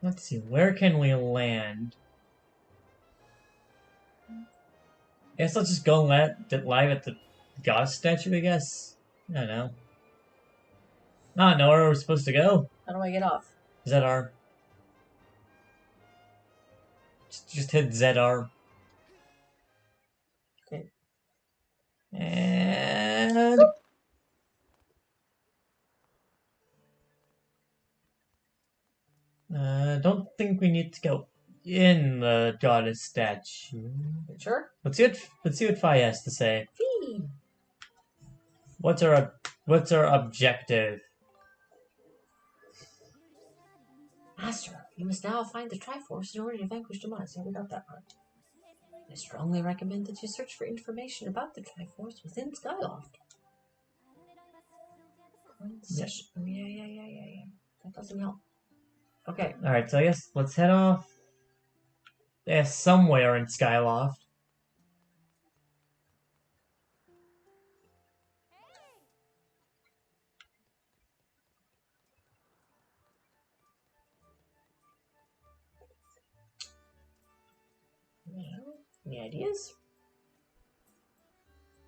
Let's see, where can we land? I guess I'll just go live at the goddess statue, I guess. I don't know. I don't know where we're supposed to go. How do I get off? ZR. Just hit ZR. Okay. And... think we need to go in the goddess statue. Sure. Let's see what Fi has to say. Fee. What's our objective? Master, you must now find the Triforce in order to vanquish Demise. Yeah, we got that part. I strongly recommend that you search for information about the Triforce within Skyloft. Yes. Yeah. That doesn't help. Okay. Alright, so I guess let's head off. Somewhere in Skyloft. Well, any ideas?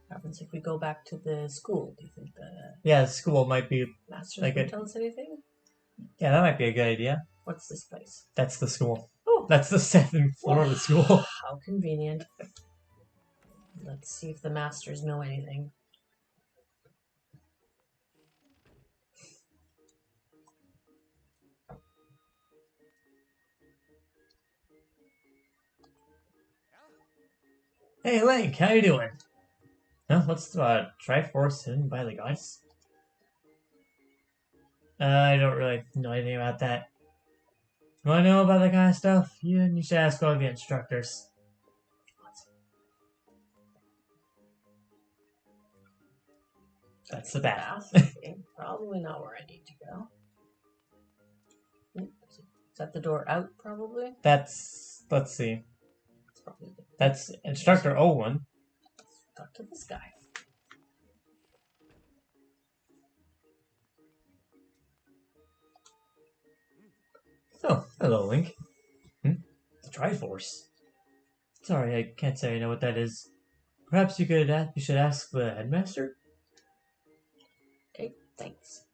What happens if we go back to the school? Do you think the School might be Masters like can tell us anything? Yeah, that might be a good idea. What's this place? That's the school. Oh, That's the 7th floor of the school. How convenient. Let's see if the Masters know anything. Hey Link, how you doing? Huh? What's the Triforce hidden by the gods? I don't really know anything about that. You want to know about that kind of stuff? You should ask all the instructors. That's the bath. Okay, probably not where I need to go. Is that the door out, probably? Let's see. It's probably That's Instructor 01. Let's talk to this guy. Oh, hello, Link. The Triforce. Sorry, I can't say I know what that is. Perhaps you should ask the headmaster? Okay, thanks.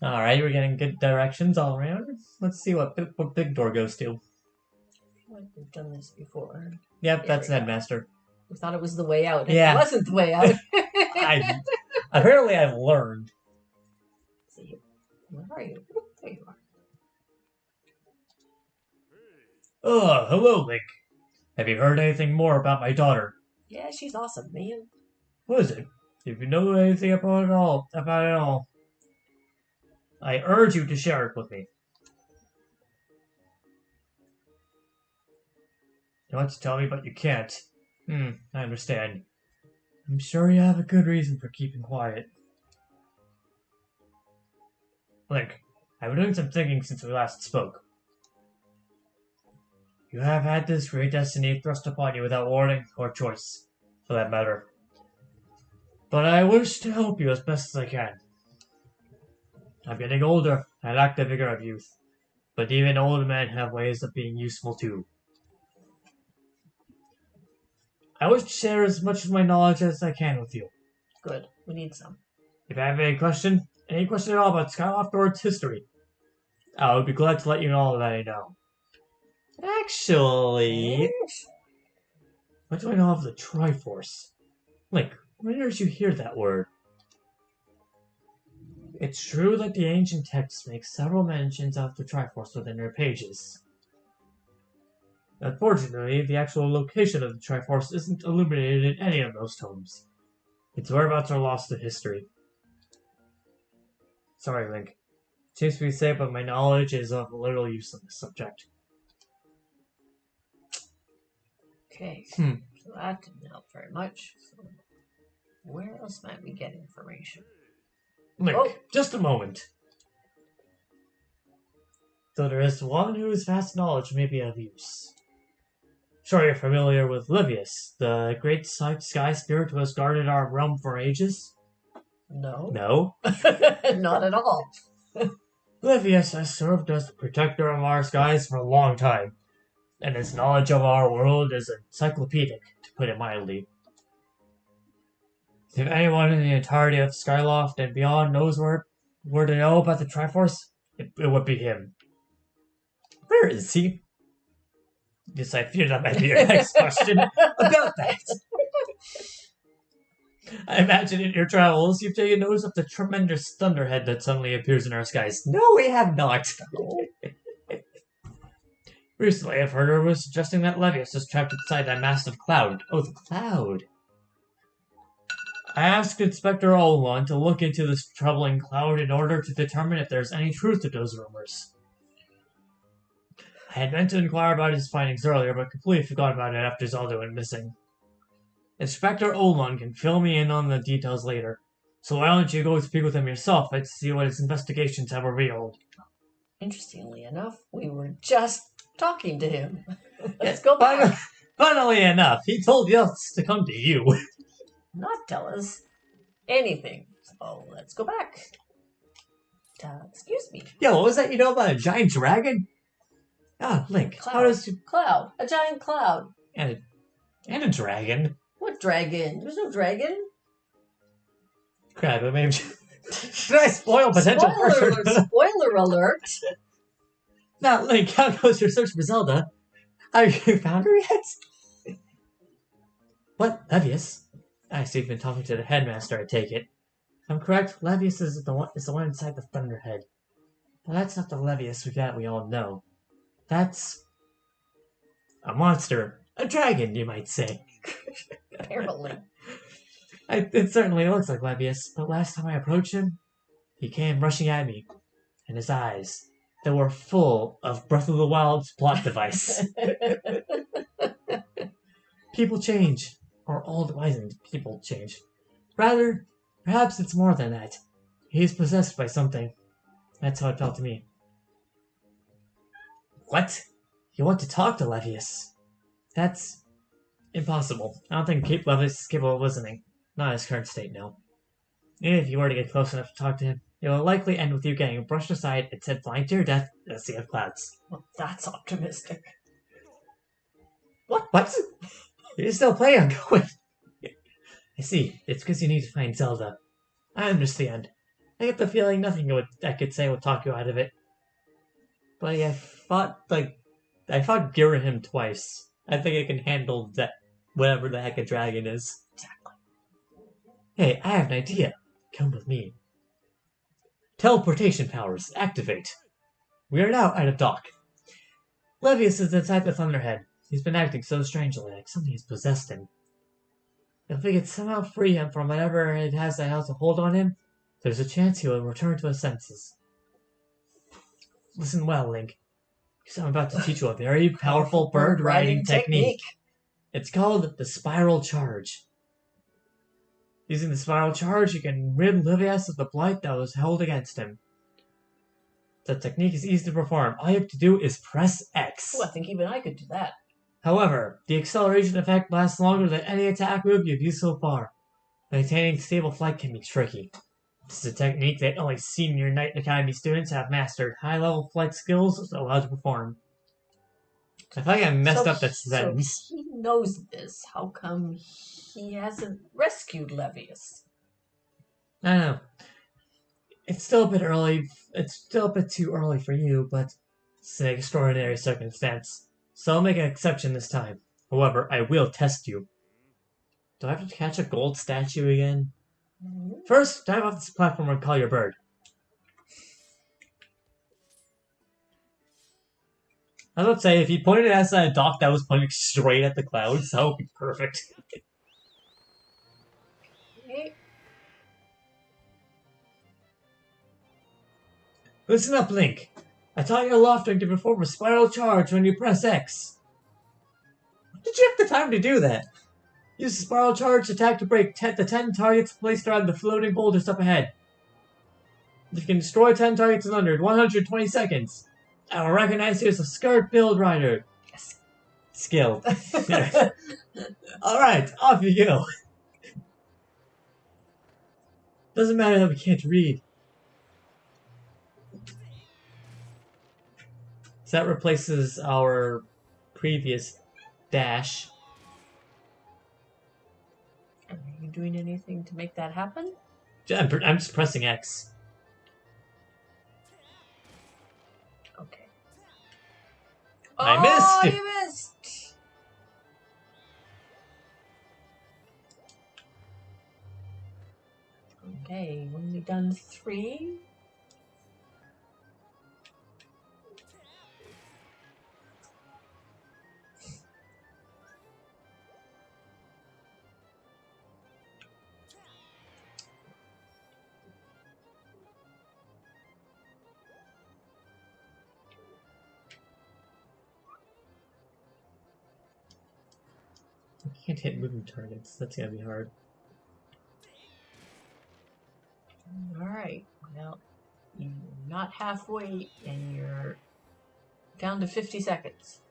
Alright, we're getting good directions all around. Let's see what big door goes to. I feel like we've done this before. Yep, that's the headmaster. We thought it was the way out, and Yeah. it wasn't the way out. Apparently I've learned. See, where are you? There you are. Oh, hello, Link. Have you heard anything more about my daughter? Yeah, she's awesome, man. What is it? If you know anything about it all, I urge you to share it with me. You want to tell me, but you can't. I understand. I'm sure you have a good reason for keeping quiet. Link, I've been doing some thinking since we last spoke. You have had this great destiny thrust upon you without warning or choice, for that matter. But I wish to help you as best as I can. I'm getting older. I lack the vigor of youth. But even old men have ways of being useful too. I wish to share as much of my knowledge as I can with you. Good. We need some. If you have any question at all about Skyloft or its history, I would be glad to let you know all that I know. Actually, what do I know of the Triforce? Link, when did you hear that word? It's true that the ancient texts make several mentions of the Triforce within their pages. Unfortunately, the actual location of the Triforce isn't illuminated in any of those tomes. Its whereabouts are lost to history. Sorry, Link. Seems to be safe, but my knowledge is of little use on this subject. Okay, so that didn't help very much. So where else might we get information? Link, just a moment. Though there is one whose vast knowledge may be of use. Sure you're familiar with Livius, the great sky spirit who has guarded our realm for ages? No. No? Not at all. Livius has served as the protector of our skies for a long time, and his knowledge of our world is encyclopedic, to put it mildly. If anyone in the entirety of Skyloft and beyond knows where to know about the Triforce, it would be him. Where is he? Yes, I fear that might be your next question about that. I imagine in your travels, you've taken notice of the tremendous thunderhead that suddenly appears in our skies. No, we have not. No. Recently, I've heard rumors suggesting that Levius is trapped inside that massive cloud. Oh, the cloud. I asked Inspector Olon to look into this troubling cloud in order to determine if there's any truth to those rumors. I had meant to inquire about his findings earlier, but completely forgot about it after Zelda went missing. Inspector Olon can fill me in on the details later, so why don't you go speak with him yourself and see what his investigations have revealed? Interestingly enough, we were just talking to him. Let's go back. Funnily enough, he told us to come to you. Not tell us anything. So let's go back. Excuse me. Yo, what was that you know about a giant dragon? Ah, Link. Cloud. How does you... Cloud. A giant cloud. And a dragon. What dragon? There's no dragon. Crap, I mean... Did I spoil potential Spoiler alert. Now, Link, how goes your search for Zelda? Have you found her yet? What? Levius? I see you've been talking to the headmaster, I take it. I'm correct, Levius is the one inside the Thunderhead. But that's not the Levius we all know. That's... a monster. A dragon, you might say. Apparently. It certainly looks like Levius, but last time I approached him, he came rushing at me, and his eyes, they were full of Breath of the Wild's plot device. People change, or old wizened people change. Rather, perhaps it's more than that. He's possessed by something. That's how it felt to me. What? You want to talk to Levius? That's impossible. I don't think Levius is capable of listening. Not in his current state, no. Even if you were to get close enough to talk to him, it will likely end with you getting brushed aside and sent flying to your death in a sea of clouds. Well, that's optimistic. What? You're still playing on going. I see. It's because you need to find Zelda. I understand. I get the feeling nothing I could say would talk you out of it. But I fought Girahim twice. I think I can handle that, whatever the heck a dragon is. Exactly. Hey, I have an idea. Come with me. Teleportation powers, activate. We are now at a dock. Levius is inside the Thunderhead. He's been acting so strangely, like something has possessed him. If we could somehow free him from whatever it has that has a hold on him, there's a chance he will return to his senses. Listen well, Link. Because I'm about to teach you a very powerful bird riding technique. It's called the Spiral Charge. Using the Spiral Charge, you can rid Levius of the blight that was held against him. The technique is easy to perform. All you have to do is press X. Oh, I think even I could do that. However, the acceleration effect lasts longer than any attack move you've used so far. Maintaining stable flight can be tricky. This is a technique that only senior Knight Academy students have mastered. High-level flight skills are allowed to perform. I feel like I messed up that sentence. So he knows this. How come he hasn't rescued Levius? I don't know. It's still a bit early. It's still a bit too early for you, but it's an extraordinary circumstance. So I'll make an exception this time. However, I will test you. Do I have to catch a gold statue again? Mm-hmm. First, dive off this platform and call your bird. I was about to say, if you pointed at a dock that was pointing straight at the clouds, that would be perfect. Okay. Listen up, Link. I taught you Lofting to perform a spiral charge when you press X. Did you have the time to do that? Use the spiral charge attack to break the 10 targets placed around the floating boulders up ahead. If you can destroy 10 targets in under 120 seconds, I will recognize you as a skirt build rider. Yes. Skilled. Alright, off you go. Doesn't matter that we can't read. So that replaces our previous dash. Are you doing anything to make that happen? I'm just pressing X. Okay. I missed! You missed! Okay, we've only done 3. I can't hit moving targets. That's gonna be hard. Alright, well, you're not halfway, and you're down to 50 seconds.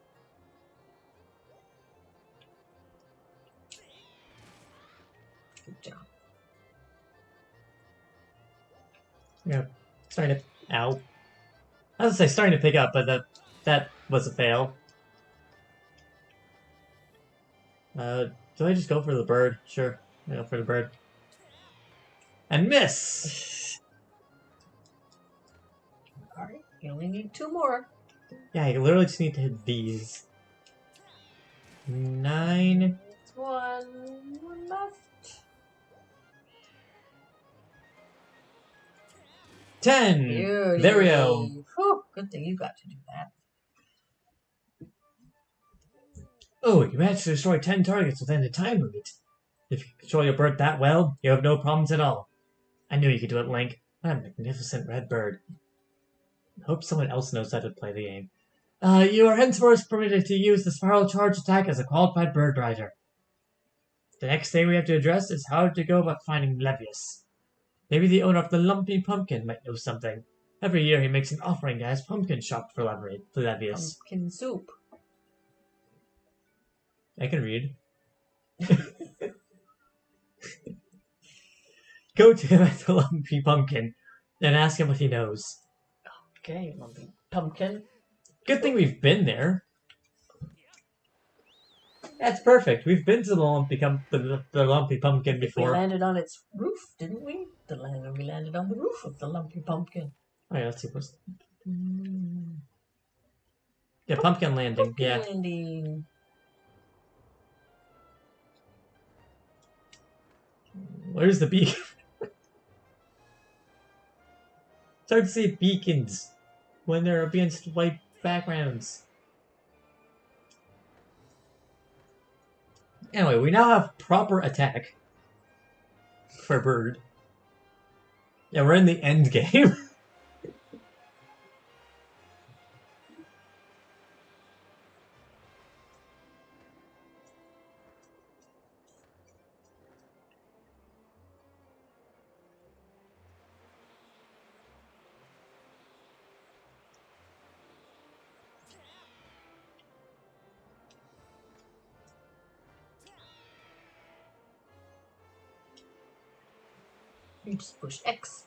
Good job. Yeah, starting to. Ow. I was gonna say starting to pick up, but that was a fail. Do I just go for the bird? Sure, I go for the bird. And miss! Alright, you only need 2 more. Yeah, you literally just need to hit these. 9. It's one left. 10! Beauty. There we go. Whew, good thing you got to do that. Oh, you managed to destroy 10 targets within the time limit. If you control your bird that well, you have no problems at all. I knew you could do it, Link. What a magnificent red bird. I hope someone else knows how to play the game. You are henceforth permitted to use the Spiral Charge attack as a qualified bird rider. The next thing we have to address is how to go about finding Levius. Maybe the owner of the Lumpy Pumpkin might know something. Every year he makes an offering at his pumpkin shop for Levius. Pumpkin soup. I can read. Go to him at the Lumpy Pumpkin and ask him what he knows. Okay, Lumpy Pumpkin. Good thing we've been there. That's perfect. We've been to the Lumpy Pumpkin before. We landed on its roof, didn't we? We landed on the roof of the Lumpy Pumpkin. Oh yeah, let's see what's. Yeah, Pumpkin Landing. Pumpkin yeah. Landing. Where's the beacon? It's hard to see beacons when they're against white backgrounds. Anyway, we now have proper attack for bird. Yeah, we're in the end game. You just push X.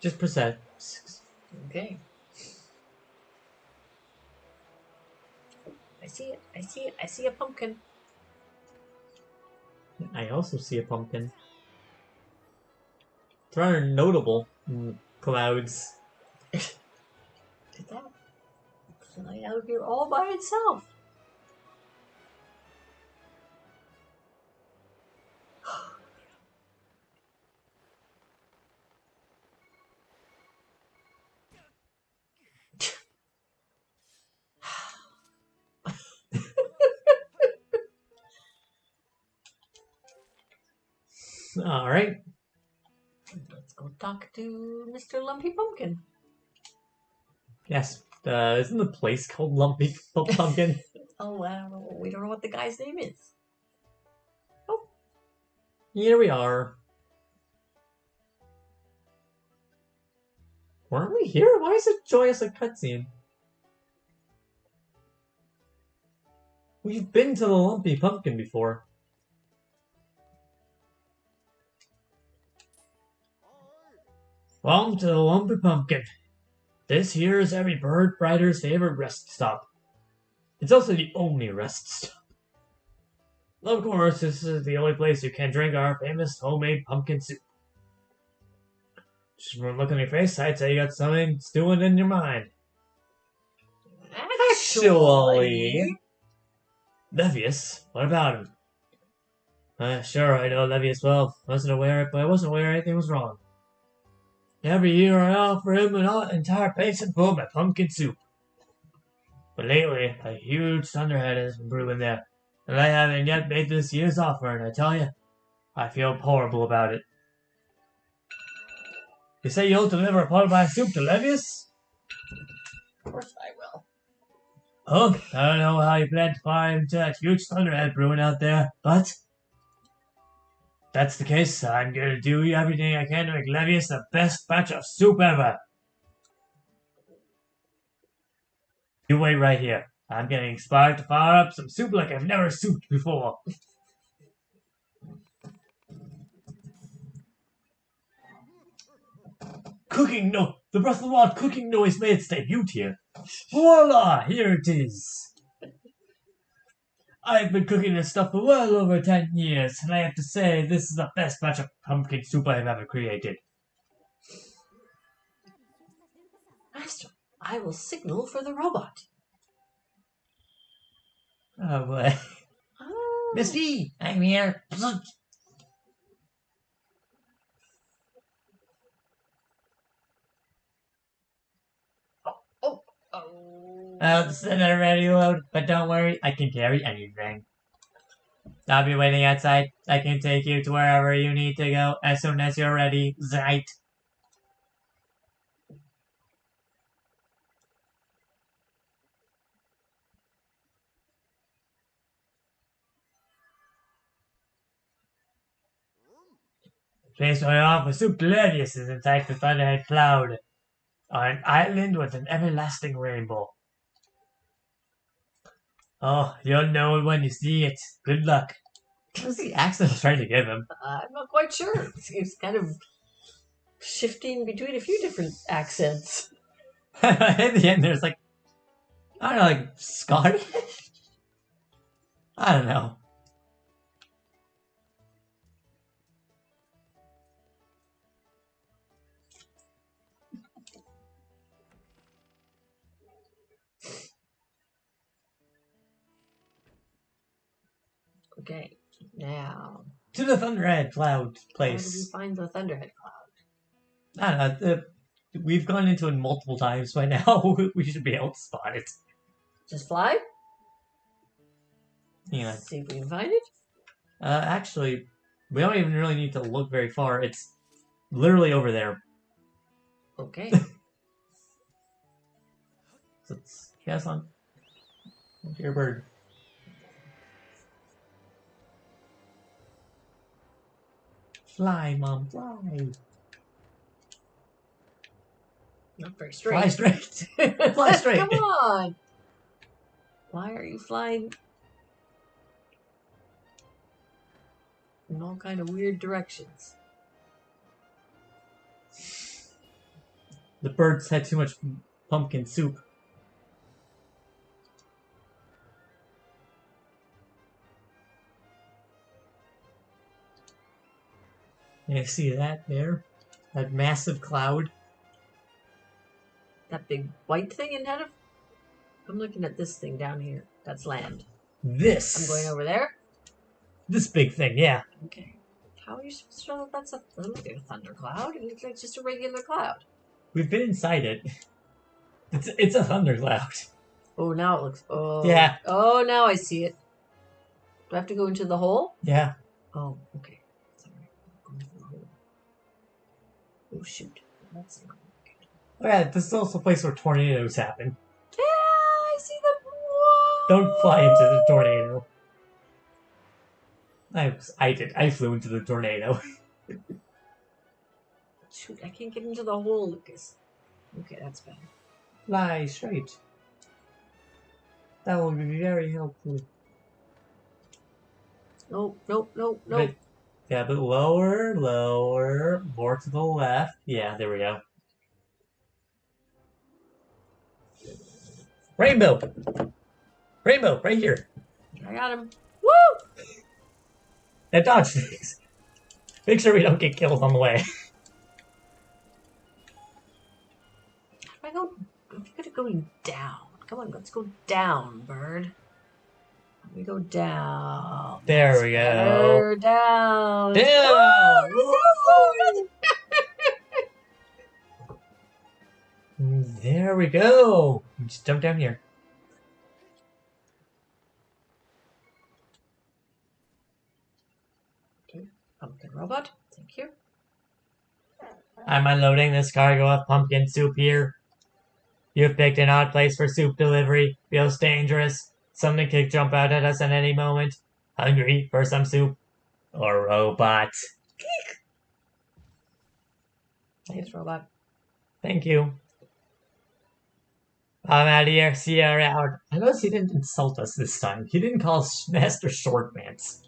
Just press X. Okay. I see it. I see it. I see a pumpkin. I also see a pumpkin. It's rather notable in the clouds. Look at that. Flying out here all by itself. Alright. Let's go talk to Mr. Lumpy Pumpkin. Yes. Isn't the place called Lumpy Pumpkin? Oh, I don't know. We don't know what the guy's name is. Oh. Here we are. Weren't we here? Why is it joyous a cutscene? We've been to the Lumpy Pumpkin before. Welcome to the Lumpy Pumpkin. This here is every bird rider's favorite rest stop. It's also the only rest stop. Of course, this is the only place you can drink our famous homemade pumpkin soup. Just from looking at your face, I'd say you got something stewing in your mind. Actually, Levius, what about him? Sure, I know Levius well. I wasn't aware anything was wrong. Every year I offer him an entire basin full of my pumpkin soup. But lately, a huge thunderhead has been brewing there, and I haven't yet made this year's offer, and I tell you, I feel horrible about it. You say you'll deliver a part of my soup to Levius? Of course I will. Oh, I don't know how you plan to find that huge thunderhead brewing out there, but if that's the case, I'm gonna do everything I can to make Levius the best batch of soup ever. You wait right here. I'm getting inspired to fire up some soup like I've never souped before. The Breath of the Wild cooking noise made its debut here. Voila, here it is. I've been cooking this stuff for well over 10 years, and I have to say, this is the best batch of pumpkin soup I have ever created. Master, I will signal for the robot. Oh boy. Oh. Miss V, I'm here. I'll send it ready to load, but don't worry, I can carry anything. I'll be waiting outside. I can take you to wherever you need to go as soon as you're ready. Zeit. Place my offer so glorious is inside the thunderhead cloud, on an island with an everlasting rainbow. Oh, you'll know it when you see it. Good luck. What was the accent I was trying to give him? I'm not quite sure. He's kind of shifting between a few different accents. At the end, there's like, I don't know, like Scottish? I don't know. Okay, now. To the Thunderhead Cloud How do we place. find the Thunderhead Cloud? I don't know. We've gone into it multiple times by now. We should be able to spot it. Just fly? Yeah. See if we can find it? Actually, we don't even really need to look very far. It's literally over there. Okay. So it's, yes, on. Dear bird. Fly, Mom, fly. Not very straight. Fly straight. Fly straight. Come on. Why are you flying in all kind of weird directions? The birds had too much pumpkin soup. You see that there? That massive cloud? That big white thing in front of? I'm looking at this thing down here. That's land. This! I'm going over there? This big thing, yeah. Okay. How are you supposed to know that that's a thundercloud? It looks like just a regular cloud. We've been inside it. It's a thundercloud. Oh, now it looks... Oh. Yeah. Oh, now I see it. Do I have to go into the hole? Yeah. Oh, okay. Sorry. Go into the hole. Oh, shoot. That's not good. Oh, yeah, this is also a place where tornadoes happen. Yeah, I see them. Whoa. Don't fly into the tornado. I did. I flew into the tornado. Shoot, I can't get into the hole, Lucas. Okay, that's better. Fly straight. That will be very helpful. Nope, nope, nope, nope. Yeah, but lower, more to the left. Yeah, there we go. Rainbow! Rainbow, right here. I got him. Woo! Now dodge things. Make sure we don't get killed on the way. I go. I'm gonna going down. Come on, let's go down, bird. Let me go down. There we go. Down. Down! Oh, There we go. Just jump down here. Okay, pumpkin robot. Thank you. I'm unloading this cargo of pumpkin soup here. You've picked an odd place for soup delivery. Feels dangerous. Something could jump out at us at any moment. Hungry for some soup? Or robot? Thanks, robot. Thank you. I'm out of here. See you around. I noticed he didn't insult us this time. He didn't call us Master Shortpants.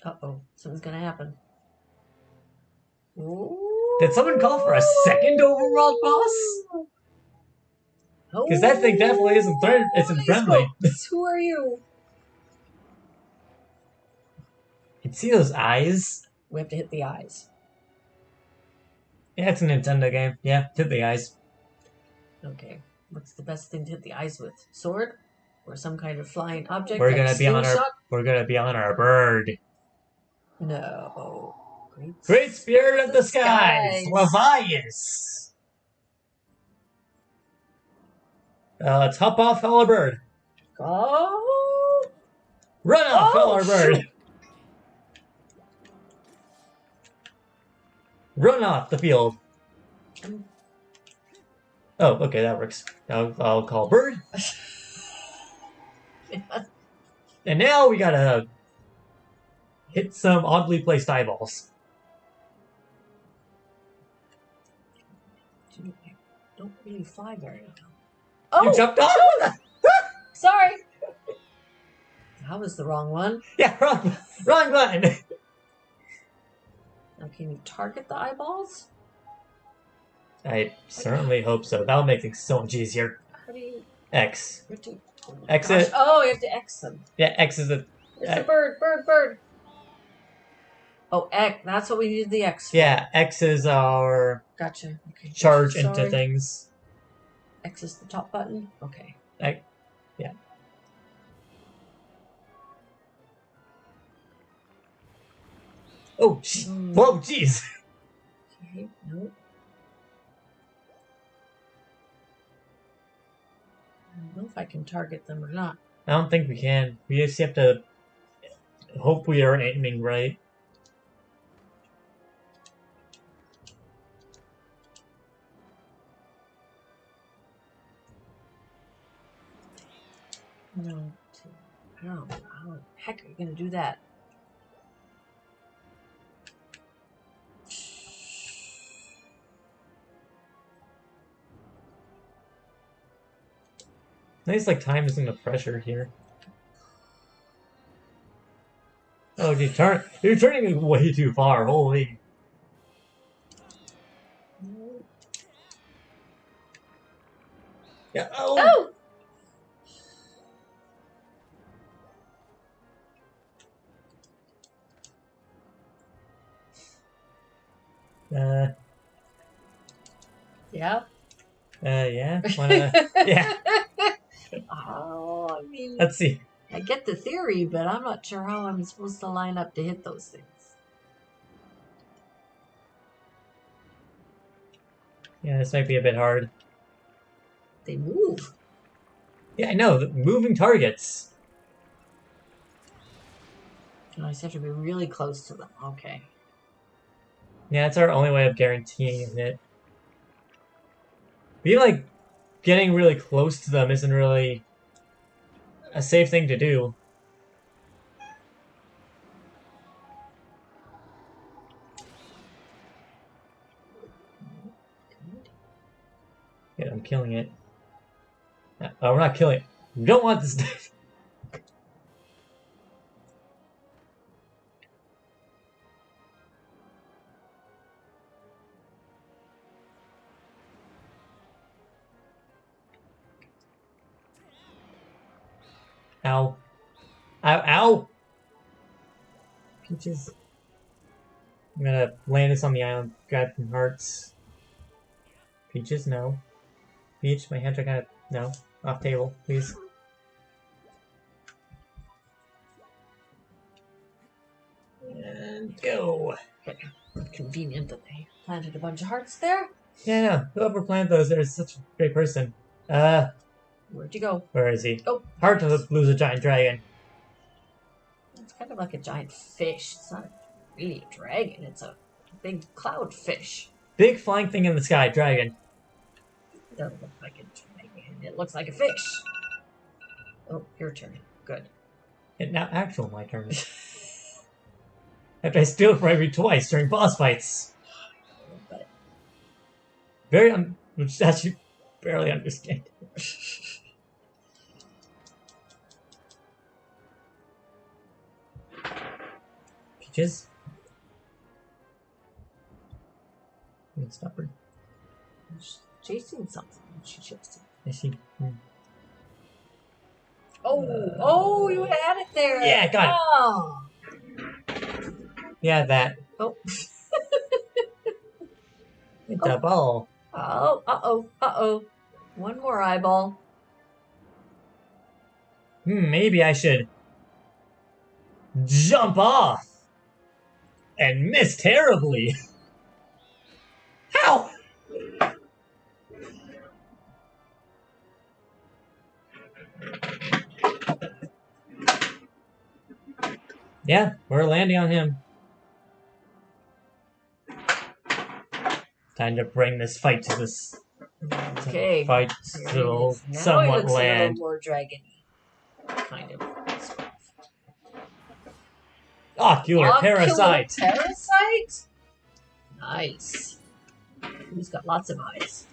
Uh-oh. Something's gonna happen. Did someone call for a second overworld boss? Because that thing definitely isn't friendly. Who are you? You can see those eyes? We have to hit the eyes. Yeah, it's a Nintendo game. Yeah, hit the eyes. Okay. What's the best thing to hit the eyes with? Sword? Or some kind of flying object? We're like gonna be on slingshot? we're gonna be on our bird. No. Great Spirit of the Skies! Skies. Levias! Let's hop off, fellow bird. Oh! Run off, fellow bird! Shoot. Run off the field. Oh, okay, that works. I'll call bird. And now we gotta hit some oddly placed eyeballs. Dude, I don't really fly very well. Oh! You jumped off? Sorry! That was the wrong one. Yeah, wrong button. Now, can you target the eyeballs? I certainly hope so. That'll make things so much easier. How do you... X. Oh, Exit. gosh. Oh, you have to X them. Yeah, X is the... It's a bird. Oh, X. That's what we needed the X for. Yeah, X is our... Gotcha. Okay. Charge Sorry. into things. X is the top button? Okay. Yeah. Oh, whoa, jeez. Okay, nope. I don't know if I can target them or not. I don't think we can. We just have to hope we are aiming right. No. I don't know. How the heck are you going to do that? Nice, like, time isn't a pressure here. Oh, you're turning way too far. Holy. Yeah. Oh! Yeah? Yeah? Yeah. Oh, I mean... Let's see. I get the theory, but I'm not sure how I'm supposed to line up to hit those things. Yeah, this might be a bit hard. They move. Yeah, I know. Moving targets. I just have to be really close to them. Okay. Yeah, it's our only way of guaranteeing it. I feel like getting really close to them isn't really a safe thing to do. Yeah, I'm killing it. Oh, we're not killing it. We don't want this. Ow. Ow, ow! Peaches. I'm gonna land this on the island, grab some hearts. Peaches, no. Peach, my hands are kinda... No. Off table, please. And go! Convenient that they planted a bunch of hearts there. Yeah, no. Whoever planned those is such a great person. Where'd you go? Where is he? Oh, Hard to lose a giant dragon. it's kind of like a giant fish. It's not really a dragon. It's a big cloud fish. Big flying thing in the sky, dragon. It doesn't look like a dragon. It looks like a fish. Oh, your turn. Good. And now actual my turn. After I steal from every twice during boss fights. But Which actually barely understand. Peaches? Stop her. she's chasing something. She chasing. I see. Oh, you had it there. Yeah, got it. Oh. Yeah, that. Oh. It's a ball. Oh, uh-oh. One more eyeball. Maybe I should jump off and miss terribly. How? Yeah, we're landing on him. Time to bring this fight to this. Okay. Fight will somewhat looks land. a little more dragon-y. Kind of. Ocular parasite. Parasite? Nice. He's got lots of eyes.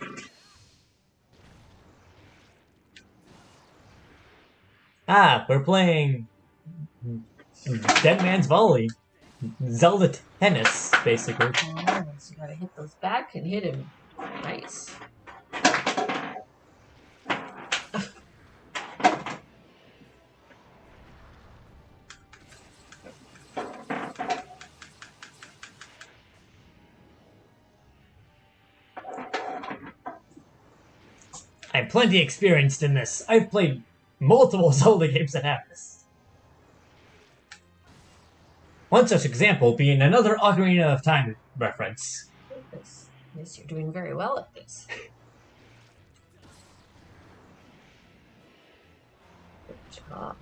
We're playing Dead Man's Volley. Zelda tennis, basically. Oh, so you gotta hit those back and hit him. Nice. I'm plenty experienced in this. I've played multiple Zelda games that have this. One such example being another Ocarina of Time reference. Yes, you're doing very well at this. Good job.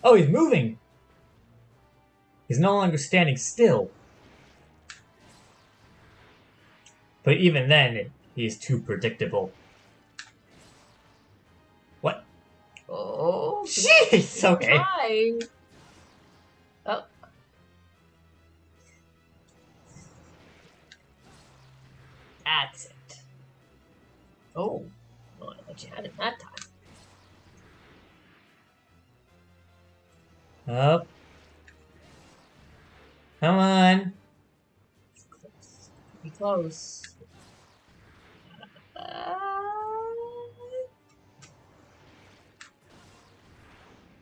Oh, he's moving! He's no longer standing still. But even then, he's too predictable. What? Oh, jeez! Okay. Time. Oh. That's it. Oh, well, I thought you had it that time. Up. Come on. Close. Be close.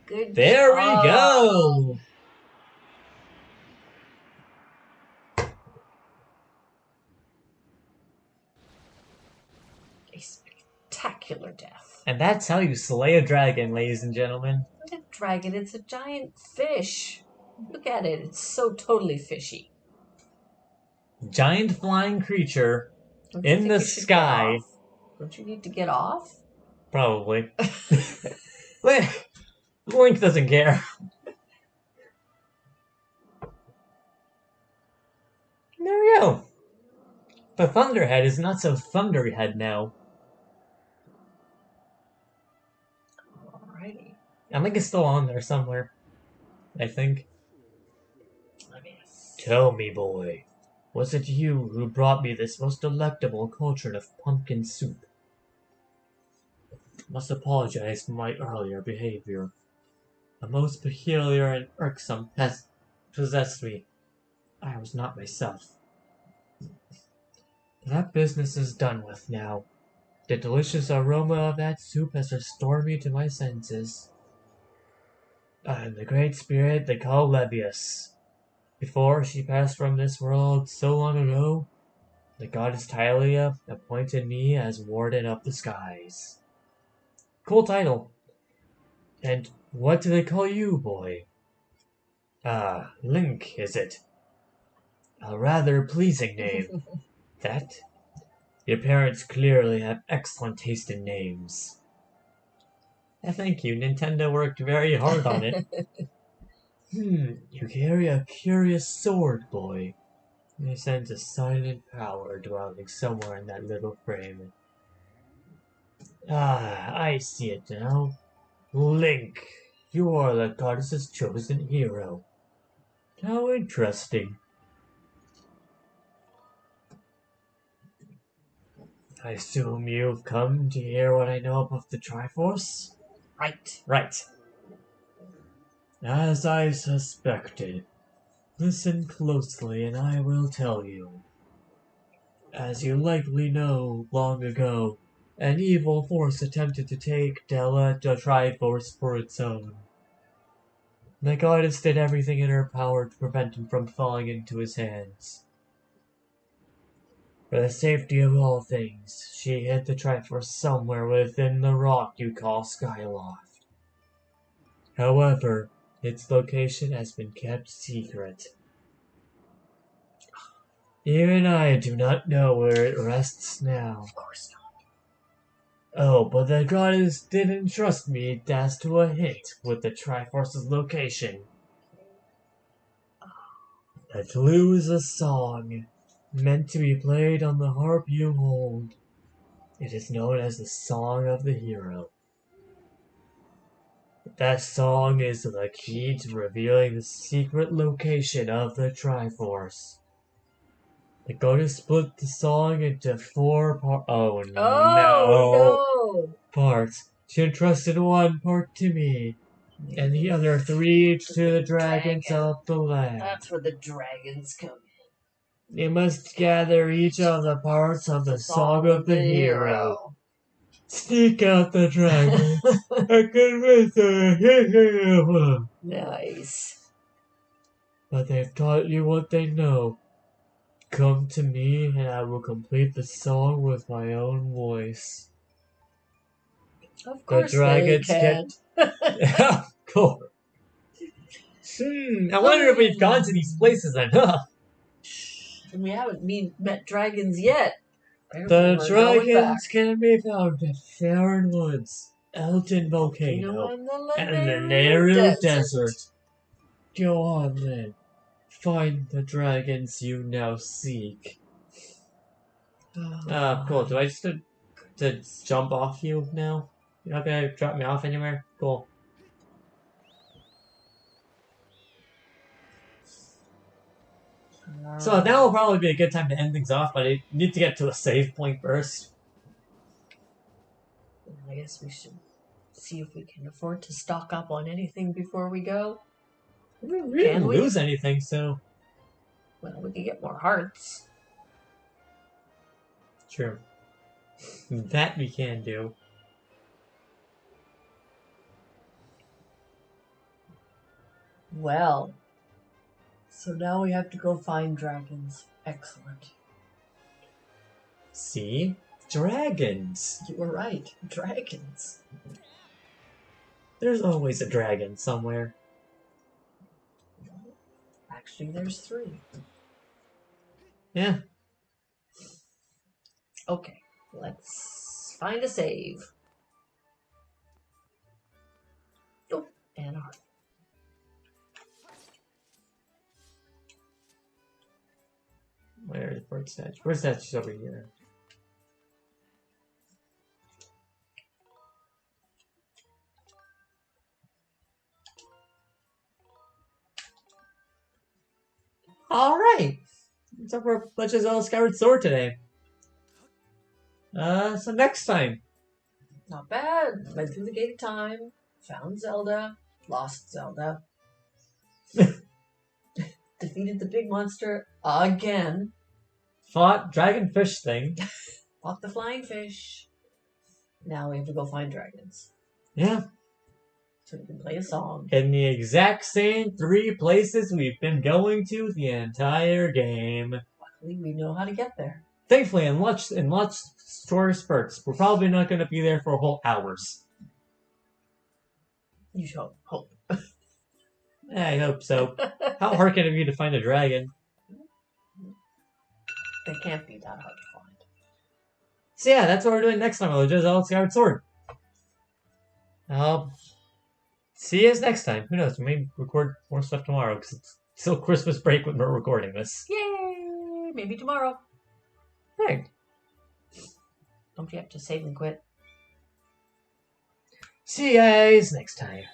Good There job. we go! A spectacular death. And that's how you slay a dragon, ladies and gentlemen. Look at dragon, it's a giant fish. Look at it, it's so totally fishy. Giant flying creature Don't you in think the you should sky. get off? Don't you need to get off? Probably. Link doesn't care. There we go. The Thunderhead is not so Thunderhead now. Alrighty. I think it's still on there somewhere. I think. Let me see. Tell me, boy, was it you who brought me this most delectable cauldron of pumpkin soup? Must apologize for my earlier behavior. A most peculiar and irksome pest possessed me. I was not myself. That business is done with now. The delicious aroma of that soup has restored me to my senses. I'm the great spirit they call Levius. Before she passed from this world so long ago, the goddess Tylia appointed me as warden of the skies. Cool title. And what do they call you, boy? Ah, Link, is it? A rather pleasing name. That? Your parents clearly have excellent taste in names. Thank you. Nintendo worked very hard on it. You carry a curious sword, boy. It sense a silent power dwelling somewhere in that little frame. Ah, I see it now. Link, you are the goddess's chosen hero. How interesting. I assume you've come to hear what I know about the Triforce? Right. Right. As I suspected. Listen closely and I will tell you. As you likely know, long ago, an evil force attempted to take Della the Triforce for its own. The goddess did everything in her power to prevent him from falling into his hands. For the safety of all things, she hid the Triforce somewhere within the rock you call Skyloft. However, its location has been kept secret. Even I do not know where it rests now. Of course not. Oh, but the goddess did entrust me as to a hint with the Triforce's location. The clue is a song, meant to be played on the harp you hold. It is known as the Song of the Hero. That song is the key to revealing the secret location of the Triforce. The goddess split the song into 4 parts. Oh no! Parts. She entrusted one part to me, and the other 3 each to the dragons of the land. That's where the dragons come in. You must gather each of the parts of the Song of the Hero. Sneak out the dragon and convince the Nice. But they've taught you what they know. Come to me and I will complete the song with my own voice. Of course the dragons they can. Of course. I wonder if we've gone to these places enough. And we haven't met dragons yet. The dragons can be found at Farron Woods, Elton Volcano, and the Naru Desert. Go on then. Find the dragons you now seek. Cool. Do I just to jump off you now? You're not gonna drop me off anywhere? Cool. So now will probably be a good time to end things off, but I need to get to a save point first. I guess we should see if we can afford to stock up on anything before we go. We didn't lose anything, so... Well, we can get more hearts. True. That we can do. Well, so now we have to go find dragons. Excellent. See? Dragons! You were right. Dragons. There's always a dragon somewhere. Actually, there's 3. Yeah. Okay, let's find a save. Oh, and a heart. Where is bird statue? Bird statue's over here. Alright! What's up for Legend of Zelda Skyward Sword today? So next time. Not bad. Went through the gate of time, found Zelda, lost Zelda, defeated the big monster again, Fought dragonfish thing. fought the flying fish. Now we have to go find dragons. Yeah. So we can play a song. In the exact same 3 places we've been going to the entire game. Luckily, we know how to get there. Thankfully, in much shorter spurts. We're probably not going to be there for whole hours. You should hope. I hope so. How hard can it be to find a dragon? They can't be that hard to find. So yeah, that's what we're doing next time on Zelda Skyward Sword. See you guys next time. Who knows? We may record more stuff tomorrow because it's still Christmas break when we're recording this. Yay! Maybe tomorrow. Hey. Don't forget to save and quit. See you guys next time.